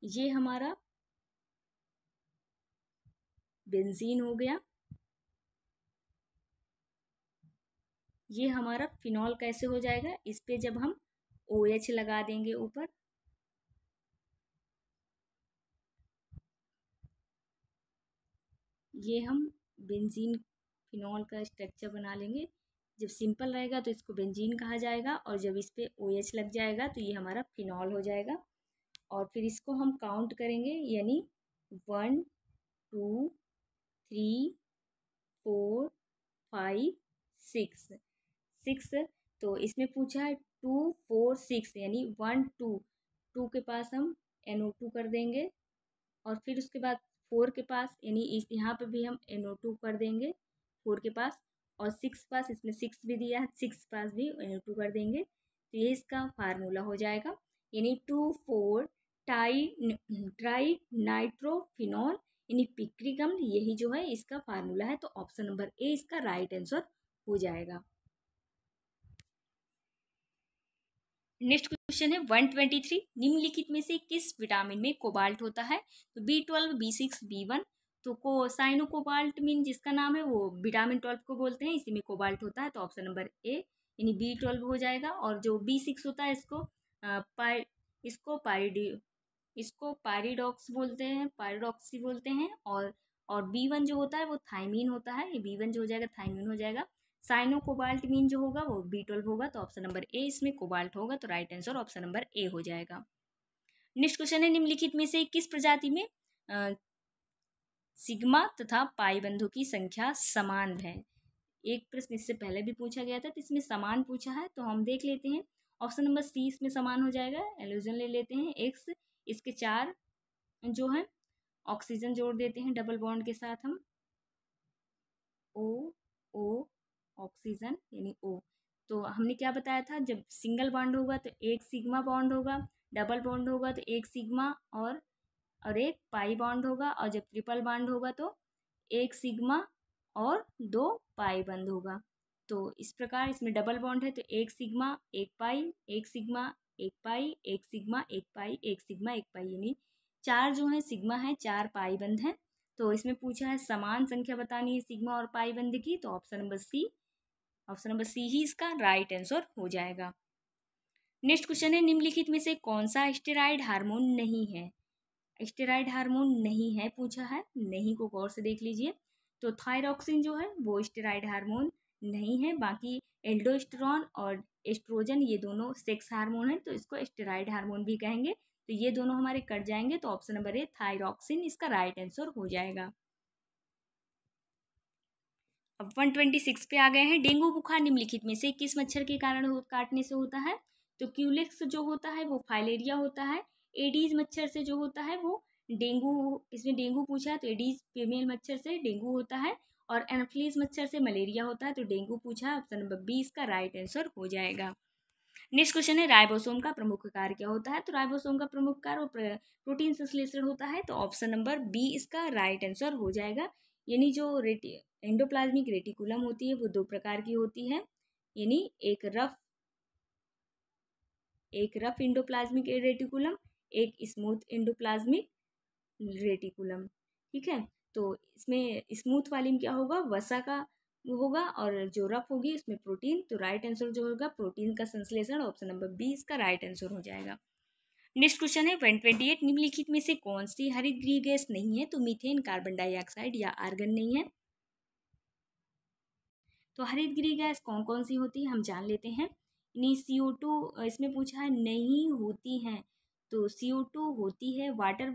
ये हमारा बेंजीन हो गया, ये हमारा फिनॉल कैसे हो जाएगा, इस पे जब हम OH लगा देंगे ऊपर, ये हम बेंजीन फिनॉल का स्ट्रक्चर बना लेंगे। जब सिंपल रहेगा तो इसको बेंजीन कहा जाएगा और जब इस पे OH लग जाएगा तो ये हमारा फिनॉल हो जाएगा। और फिर इसको हम काउंट करेंगे यानी 1 2 3 4 5 6 तो इसमें पूछा है 2 4 6 यानी 1 2 2 के पास हम NO2 कर देंगे और फिर उसके बाद 4 के पास, यानी इस यहाँ पे भी हम NO2 कर देंगे 4 के पास, और 6 पास, इसमें 6 भी दिया है, 6 पास भी NO2 कर देंगे। तो ये इसका फार्मूला हो जाएगा, यानी 2,4 ट्राई नाइट्रोफिनॉल यानी पिक्रिक अम्ल, यही जो है इसका फार्मूला है। तो ऑप्शन नंबर ए इसका राइट आंसर हो जाएगा। नेक्स्ट क्वेश्चन है 123, निम्नलिखित में से किस विटामिन में कोबाल्ट होता है? तो B12, B6, B1। तो साइनो कोबाल्ट मीन जिसका नाम है वो विटामिन 12 को बोलते हैं, इसी में कोबाल्ट होता है। तो ऑप्शन नंबर ए यानी B12 हो जाएगा। और जो B6 होता है इसको पायरिडॉक्स बोलते हैं, पायरिडॉक्सी बोलते हैं। और B1 जो होता है वो थायमीन होता है, ये B1 जो हो जाएगा थायमीन हो जाएगा। साइनो कोबाल्ट मीन जो होगा वो B12 होगा। तो ऑप्शन नंबर ए इसमें कोबाल्ट होगा। तो राइट आंसर ऑप्शन नंबर ए हो जाएगा। नेक्स्ट क्वेश्चन है, निम्नलिखित में से किस प्रजाति में सिग्मा तथा पाई बंधों की संख्या समान है? एक प्रश्न इससे पहले भी पूछा गया था, तो इसमें समान पूछा है, तो हम देख लेते हैं। ऑप्शन नंबर सी इसमें समान हो जाएगा। एल्यूजन ले लेते हैं एक्स, इसके 4 जो है ऑक्सीजन जोड़ देते हैं डबल बॉन्ड के साथ हम, ओ ओ ऑक्सीजन यानी O। तो हमने क्या बताया था, जब सिंगल बॉन्ड होगा तो एक सिग्मा बॉन्ड होगा, डबल बॉन्ड होगा तो एक सिग्मा और एक पाई बॉन्ड होगा, और जब ट्रिपल बॉन्ड होगा तो एक सिग्मा और 2 पाई बंद होगा। तो इस प्रकार इसमें डबल बॉन्ड है तो एक सिग्मा एक पाई, एक सिग्मा एक पाई, एक सिग्मा एक पाई, एक सिग्मा एक पाई, यानी 4 जो है सिग्मा है, 4 पाई बंद हैं। तो इसमें पूछा है समान संख्या बतानी है सिग्मा और पाई बंद की। तो ऑप्शन नंबर सी ही इसका राइट आंसर हो जाएगा। नेक्स्ट क्वेश्चन है, निम्नलिखित में से कौन सा स्टेरॉइड हार्मोन नहीं है? स्टेरॉइड हार्मोन नहीं है पूछा है, नहीं को गौर से देख लीजिए। तो थायरॉक्सिन जो है वो स्टेरॉइड हार्मोन नहीं है। बाकी एल्डोस्टेरॉन और एस्ट्रोजन ये दोनों सेक्स हार्मोन है, तो इसको स्टेरॉइड हार्मोन भी कहेंगे। तो ये दोनों हमारे कट जाएंगे। तो ऑप्शन नंबर ए थायरॉक्सिन इसका राइट आंसर हो जाएगा। अब 126 पे आ गए हैं, डेंगू बुखार निम्नलिखित में से किस मच्छर के कारण काटने से होता है? तो क्यूलेक्स जो होता है वो फाइलेरिया होता है। एडीज मच्छर से जो होता है वो डेंगू, इसमें डेंगू पूछा है तो एडीज फीमेल मच्छर से डेंगू होता है। और एनफ्लीज मच्छर से मलेरिया होता है। तो डेंगू पूछा है, ऑप्शन नंबर बी इसका राइट आंसर हो जाएगा। नेक्स्ट क्वेश्चन है, राइबोसोम का प्रमुख कार्य क्या होता है? तो राइबोसोम का प्रमुख कार्य प्रोटीन संश्लेषण होता है। तो ऑप्शन नंबर बी इसका राइट आंसर हो जाएगा। यानी जो एंडोप्लाज्मिक रेटिकुलम होती है वो 2 प्रकार की होती है, यानी एक रफ एंडोप्लाज्मिक रेटिकुलम, एक स्मूथ एंडोप्लाज्मिक रेटिकुलम। ठीक है, तो इसमें स्मूथ वाली में क्या होगा, वसा का वो होगा, और जो रफ होगी उसमें प्रोटीन। तो राइट आंसर जो होगा प्रोटीन का संश्लेषण, ऑप्शन नंबर बी इसका राइट आंसर हो जाएगा। नेक्स्ट क्वेश्चन है 128, निम्नलिखित में से कौन सी हरित गृह गैस नहीं है? तो मीथेन, कार्बन डाइऑक्साइड या आर्गन नहीं है। तो हरित गृह गैस कौन कौन सी होती है हम जान लेते हैं। यानी CO2 इसमें पूछा है नहीं होती हैं। तो CO2 होती है, वाटर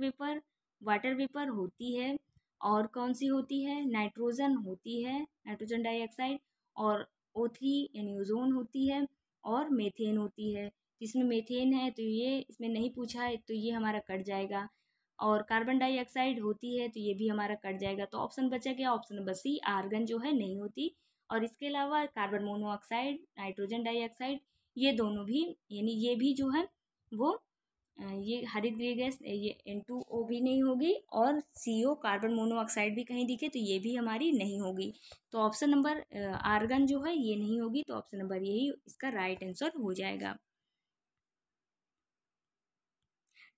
वेपर होती है, और कौन सी होती है, नाइट्रोजन होती है, नाइट्रोजन डाइऑक्साइड, और O3 यानी ओजोन होती है, और मेथेन होती है। जिसमें मेथेन है तो ये इसमें नहीं पूछा है, तो ये हमारा कट जाएगा। और कार्बन डाइऑक्साइड होती है तो ये भी हमारा कट जाएगा। तो ऑप्शन बचा गया ऑप्शन नंबर सी, आर्गन जो है नहीं होती। और इसके अलावा कार्बन मोनोऑक्साइड, नाइट्रोजन डाइऑक्साइड, ये दोनों भी, यानी ये भी जो है वो ये हरित गृह गैस, ये N2O भी नहीं होगी, और CO कार्बन मोनोऑक्साइड भी कहीं दिखे तो ये भी हमारी नहीं होगी। तो ऑप्शन नंबर आर्गन जो है ये नहीं होगी। तो ऑप्शन नंबर यही इसका राइट आंसर हो जाएगा।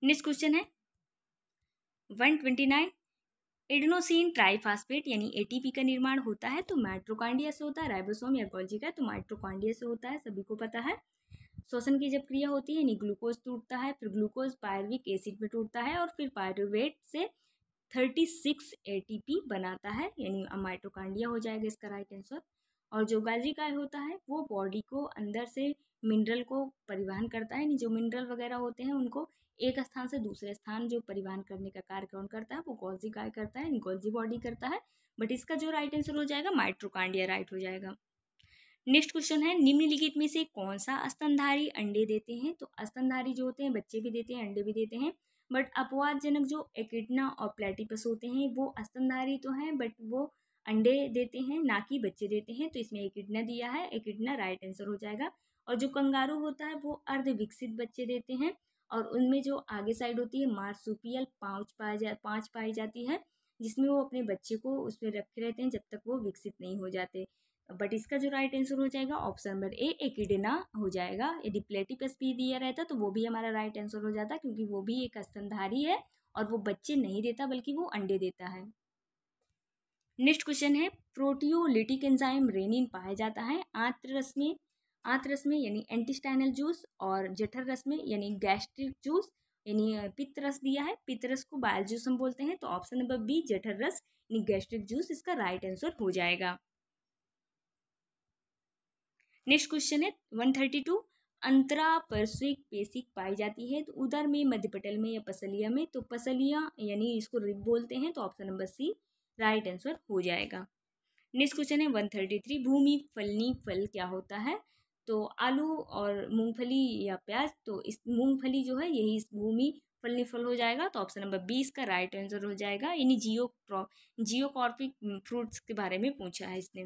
नेक्स्ट क्वेश्चन है 129, एडेनोसिन ट्राइफास्फेट यानी ATP का निर्माण होता है तो माइटोकॉन्ड्रिया से होता है, राइबोसोम या गोल्गी का, तो माइटोकॉन्ड्रिया से होता है, सभी को पता है। श्वसन की जब क्रिया होती है यानी ग्लूकोज टूटता है, फिर ग्लूकोज पायरुविक एसिड में टूटता है, और फिर पायरुवेट से 36 ATP बनाता है, यानी माइटोकॉन्ड्रिया हो जाएगा इसका राइट आंसर। और जो गोल्गी का होता है वो बॉडी को अंदर से मिनरल को परिवहन करता है, यानी जो मिनरल वगैरह होते हैं उनको एक स्थान से दूसरे स्थान जो परिवहन करने का कार्य कौन करता है, वो गोल्गी काय करता है, गोल्गी बॉडी करता है। बट इसका जो राइट आंसर हो जाएगा माइटोकॉन्ड्रिया राइट हो जाएगा। नेक्स्ट क्वेश्चन है, निम्नलिखित में से कौन सा स्तनधारी अंडे देते हैं? तो स्तनधारी जो होते हैं बच्चे भी देते हैं, अंडे भी देते हैं। बट अपवादजनक जो एकिडना और प्लेटिपस होते हैं वो स्तनधारी तो हैं बट वो अंडे देते हैं ना कि बच्चे देते हैं, तो इसमें एकिडना दिया है, एकिडना राइट आंसर हो जाएगा। और जो कंगारू होता है वो अर्ध विकसित बच्चे देते हैं और उनमें जो आगे साइड होती है मार्सुपियल पाँच पाई जाती है, जिसमें वो अपने बच्चे को उसमें रखे रहते हैं जब तक वो विकसित नहीं हो जाते। बट इसका जो राइट आंसर हो जाएगा ऑप्शन नंबर ए एकिडना हो जाएगा। यदि प्लेटिपस भी दिया रहता तो वो भी हमारा राइट आंसर हो जाता, क्योंकि वो भी एक स्तनधारी है और वो बच्चे नहीं देता बल्कि वो अंडे देता है। नेक्स्ट क्वेश्चन है, प्रोटियोलिटिक एंजाइम रेनिन पाया जाता है आंत्र रस में यानी एंटिस्टाइनल जूस और जठर रस में यानी गैस्ट्रिक जूस यानी पित्त रस दिया है, पित्त रस को बाइल जूस हम बोलते हैं, तो ऑप्शन नंबर बी जठर रस यानी गैस्ट्रिक जूस इसका राइट आंसर हो जाएगा। नेक्स्ट क्वेश्चन है 132, अंतरापरस्विक पेशिक पाई जाती है तो उदर में, मध्यपटल में या पसलिया में, तो पसलिया यानी इसको रिब बोलते हैं, तो option number C right answer हो जाएगा। नेक्स्ट क्वेश्चन है 133, भूमि फलनी फल क्या होता है, तो आलू और मूंगफली या प्याज, तो इस मूंगफली जो है यही इस भूमि फलनी फल हो जाएगा, तो ऑप्शन नंबर 20 का राइट आंसर हो जाएगा। यानी जियोकॉर्पिक फ्रूट्स के बारे में पूछा है इसने।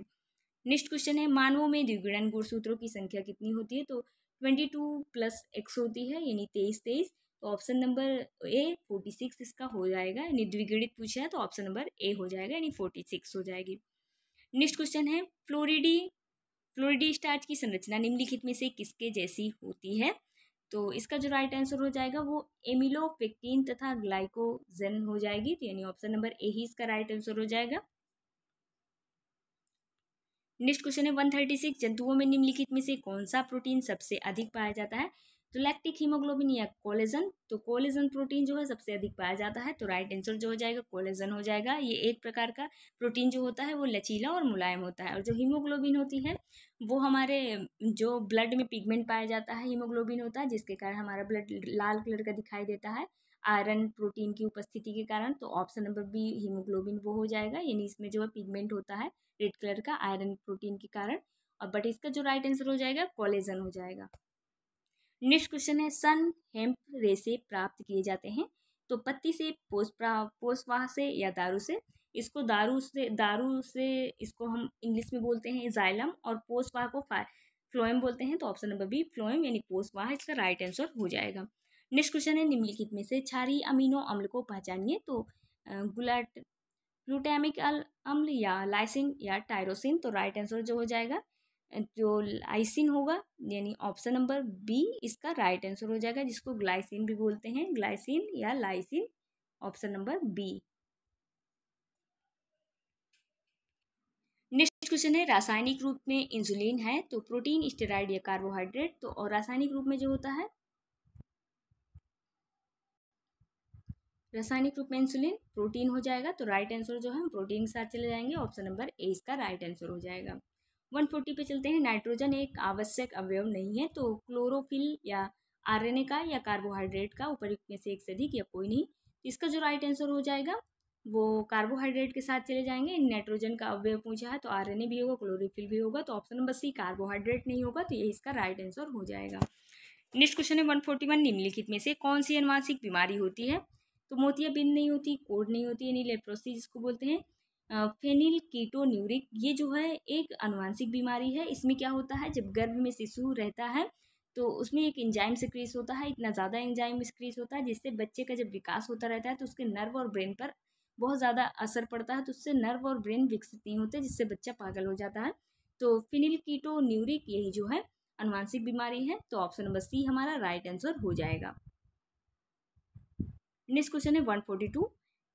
नेक्स्ट क्वेश्चन है, मानवों में द्विगुणन गुणसूत्रों की संख्या कितनी होती है, तो 22 + x होती है यानी 23, तो ऑप्शन नंबर ए 46 इसका हो जाएगा। यानी द्विगुणित पूछा है तो ऑप्शन नंबर ए हो जाएगा यानी 46 हो जाएगी। नेक्स्ट क्वेश्चन है, फ्लोरिडी स्टार्च की संरचना निम्नलिखित में से किसके जैसी होती है, तो इसका जो राइट आंसर हो जाएगा वो एमिलोपेक्टिन तथा ग्लाइकोजन हो जाएगी, तो यानी ऑप्शन नंबर ए ही इसका राइट आंसर हो जाएगा। नेक्स्ट क्वेश्चन है 136, जंतुओं में निम्नलिखित में से कौन सा प्रोटीन सबसे अधिक पाया जाता है, तो लैक्टिक हीमोग्लोबिन या कोलेजन, तो कोलेजन प्रोटीन जो है सबसे अधिक पाया जाता है, तो राइट आंसर जो हो जाएगा कोलेजन हो जाएगा। ये एक प्रकार का प्रोटीन जो होता है वो लचीला और मुलायम होता है, और जो हीमोग्लोबिन होती है वो हमारे जो ब्लड में पिगमेंट पाया जाता है हीमोग्लोबिन होता है, जिसके कारण हमारा ब्लड लाल कलर का दिखाई देता है आयरन प्रोटीन की उपस्थिति के कारण, तो ऑप्शन नंबर बी हीमोग्लोबिन वो हो जाएगा। यानी इसमें जो है पिगमेंट होता है रेड कलर का आयरन प्रोटीन के कारण, और बट इसका जो राइट आंसर हो जाएगा कोलेजन हो जाएगा। नेक्स्ट क्वेश्चन है, सन हेम्प रेसे प्राप्त किए जाते हैं, तो पत्ती से, पोषवाह से या दारू से, इसको दारू से इसको हम इंग्लिश में बोलते हैं जाइलम, और पोषवाह को फ्लोएम बोलते हैं, तो ऑप्शन नंबर बी फ्लोएम यानी पोषवाह इसका राइट आंसर हो जाएगा। नेक्स्ट क्वेश्चन है, निम्नलिखित में से क्षारीय अमीनो अम्ल को पहचानिए, तो ग्लूटामिक अम्ल या लाइसिन या टायरोसिन, तो राइट आंसर जो हो जाएगा जो लाइसिन होगा, यानी ऑप्शन नंबर बी इसका राइट आंसर हो जाएगा, जिसको ग्लाइसिन भी बोलते हैं, ग्लाइसिन या lysine, option number B. Next question है, रासायनिक रूप में इंसुलिन है तो प्रोटीन, स्टेरॉइड या कार्बोहाइड्रेट, तो और रासायनिक रूप में जो होता है रासायनिक रूप में इंसुलिन प्रोटीन हो जाएगा, तो राइट आंसर जो है हम प्रोटीन के साथ चले जाएंगे, ऑप्शन नंबर ए इसका राइट आंसर हो जाएगा। 140 पे चलते हैं, नाइट्रोजन एक आवश्यक अवयव नहीं है, तो क्लोरोफिल या आरएनए का या कार्बोहाइड्रेट का उपयुक्त में से एक से अधिक या कोई नहीं, इसका जो राइट आंसर हो जाएगा वो कार्बोहाइड्रेट के साथ चले जाएंगे। नाइट्रोजन का अवयव पूछा है तो आरएनए भी होगा, क्लोरोफिल भी होगा, तो ऑप्शन नंबर सी कार्बोहाइड्रेट नहीं होगा, तो ये इसका राइट आंसर हो जाएगा। नेक्स्ट क्वेश्चन है 141, निम्नलिखित में से कौन सी अनुवांशिक बीमारी होती है, तो मोतियाबिंद नहीं होती, कोड नहीं होती, यानी लेप्रोसी जिसको बोलते हैं, फेनिल कीटोन्यूरिक, ये जो है एक अनुवांशिक बीमारी है। इसमें क्या होता है, जब गर्भ में शिशु रहता है तो उसमें एक एंजाइम सिक्रीज होता है, इतना ज़्यादा एंजाइम सिक्रीज होता है जिससे बच्चे का जब विकास होता रहता है तो उसके नर्व और ब्रेन पर बहुत ज़्यादा असर पड़ता है, तो उससे नर्व और ब्रेन विकसित नहीं होते, जिससे बच्चा पागल हो जाता है। तो फिनिल कीटोन्यूरिक यही जो है अनुवांशिक बीमारी है, तो ऑप्शन नंबर सी हमारा राइट आंसर हो जाएगा। नेक्स्ट क्वेश्चन है 142,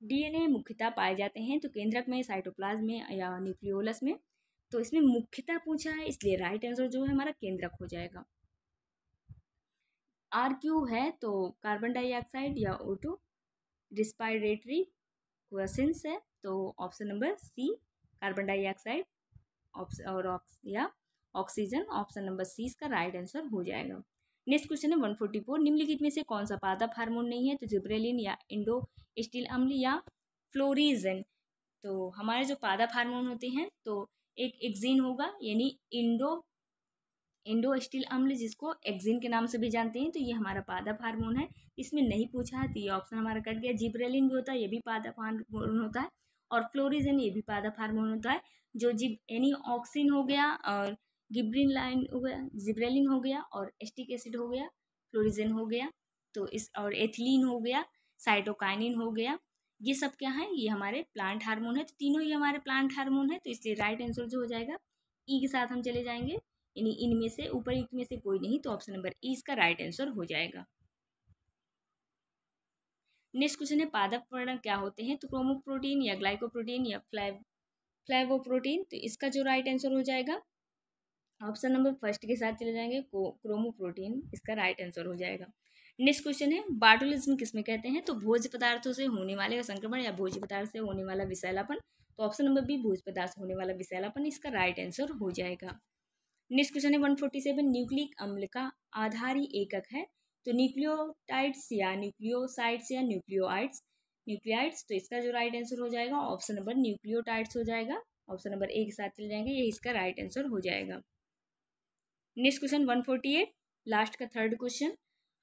डीएनए मुख्यतः पाए जाते हैं तो केंद्रक में, साइटोप्लाज्म में या न्यूक्लियोलस में, तो इसमें मुख्यतः पूछा है इसलिए राइट आंसर जो है हमारा केंद्रक हो जाएगा। आरक्यू है तो कार्बन डाइऑक्साइड या O2, रिस्पायरेटरी क्वेश्चंस है तो option number C carbon dioxide और या ऑक्सीजन, ऑप्शन नंबर सी इसका राइट आंसर हो जाएगा। नेक्स्ट क्वेश्चन है 144, निम्नलिखित में से कौन सा पादप हार्मोन नहीं है, तो जिब्रेलिन या इंडोस्टिल अम्ल या फ्लोरिजन, तो हमारे जो पादप हार्मोन होते हैं तो एक एक्सिन होगा यानी एंडोस्टिल अम्ल जिसको एक्सिन के नाम से भी जानते हैं, तो ये हमारा पादप हार्मोन है। इसमें नहीं पूछा है तो ये ऑप्शन हमारा कट गया। जिब्रेलिन भी होता है, ये भी पादप हार्मोन होता है। और फ्लोरिजन ये भी पादप हार्मोन होता है। जो यानी ऑक्सिन हो गया और गिब्रिन लाइन हो गया, जिब्रेलिन हो गया और एस्टिक एसिड हो गया, फ्लोरिजन हो गया, तो इस और एथिलीन हो गया, साइटोकाइनिन हो गया, ये सब क्या है, ये हमारे प्लांट हार्मोन है। तो तीनों ही हमारे प्लांट हार्मोन है, तो इसलिए राइट आंसर जो हो जाएगा ई के साथ हम चले जाएंगे, यानी इनमें से ऊपर में से कोई नहीं, तो ऑप्शन नंबर ई इसका राइट आंसर हो जाएगा। नेक्स्ट क्वेश्चन है पादप वर्ण क्या होते हैं, तो क्रोमोप्रोटीन या ग्लाइकोप्रोटीन या फ्लैवोप्रोटीन, तो इसका जो राइट आंसर हो जाएगा ऑप्शन नंबर फर्स्ट के साथ चले जाएंगे, क्रोमोप्रोटीन इसका राइट आंसर हो जाएगा। नेक्स्ट क्वेश्चन है बार्टोलिज्म किसमें कहते हैं, तो भोज्य पदार्थों से होने वाले संक्रमण या भोज्य पदार्थ से होने वाला विषैलापन, तो ऑप्शन नंबर बी भोज्य पदार्थ से होने वाला विषैलापन इसका राइट आंसर हो जाएगा। नेक्स्ट क्वेश्चन है 147 न्यूक्लिक अम्ल का आधारी एकक है, तो न्यूक्लियोटाइड्स या न्यूक्लियोसाइड्स या न्यूक्लियाइड्स, तो इसका जो राइट आंसर हो जाएगा ऑप्शन नंबर न्यूक्लियोटाइड्स हो जाएगा। ऑप्शन नंबर ए के साथ चले जाएंगे, ये इसका राइट आंसर हो जाएगा। नेक्स्ट क्वेश्चन 148 लास्ट का थर्ड क्वेश्चन,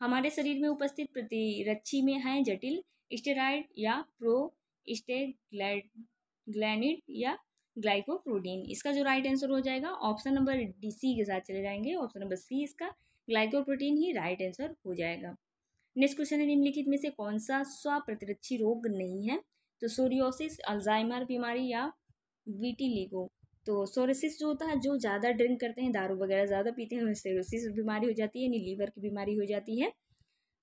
हमारे शरीर में उपस्थित प्रतिरक्षी में है जटिल स्टेरॉइड या प्रोस्टाग्लैंडिन या ग्लाइकोप्रोटीन, इसका जो राइट आंसर हो जाएगा ऑप्शन नंबर डी सी के साथ चले जाएंगे, ऑप्शन नंबर सी इसका ग्लाइकोप्रोटीन ही राइट आंसर हो जाएगा। नेक्स्ट क्वेश्चन है निम्नलिखित में से कौन सा स्वप्रतिरक्षी रोग नहीं है, तो सोरियोसिस, अल्जाइमर बीमारी या विटिलिगो, तो सोरियोसिस जो होता है, जो ज़्यादा ड्रिंक करते हैं, दारू वगैरह ज़्यादा पीते हैं, सोरियोसिस बीमारी हो जाती है, यानी लीवर की बीमारी हो जाती है,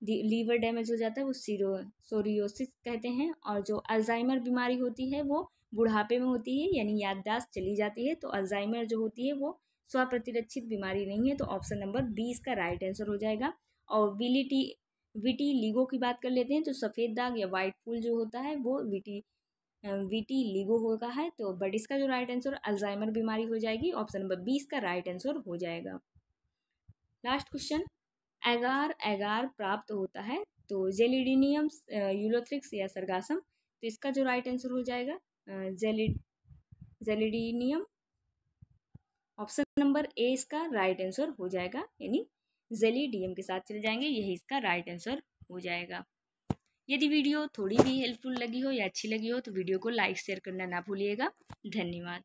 लीवर डैमेज हो जाता है, वो सोरियोसिस कहते हैं। और जो अल्जाइमर बीमारी होती है वो बुढ़ापे में होती है, यानी याददाश्त चली जाती है, तो अल्जाइमर जो होती है वो स्वप्रतिरक्षित बीमारी नहीं है, तो ऑप्शन नंबर बी इसका राइट आंसर हो जाएगा। और विटिलिगो की बात कर लेते हैं, तो सफ़ेद दाग या वाइट फूल जो होता है वो विटिलिगो होगा है, तो बट इसका जो राइट आंसर अल्जाइमर बीमारी हो जाएगी, ऑप्शन नंबर बी इसका राइट आंसर हो जाएगा। लास्ट क्वेश्चन, एगार एगार प्राप्त होता है, तो जेलिडिनियम यूलोथ्रिक्स या सरगासम, तो इसका जो राइट आंसर हो जाएगा जेलिडिनियम, ऑप्शन नंबर ए इसका राइट आंसर हो जाएगा, यानी जेलिडियम के साथ चले जाएंगे, यही इसका राइट आंसर हो जाएगा। यदि वीडियो थोड़ी भी हेल्पफुल लगी हो या अच्छी लगी हो तो वीडियो को लाइक शेयर करना ना भूलिएगा। धन्यवाद।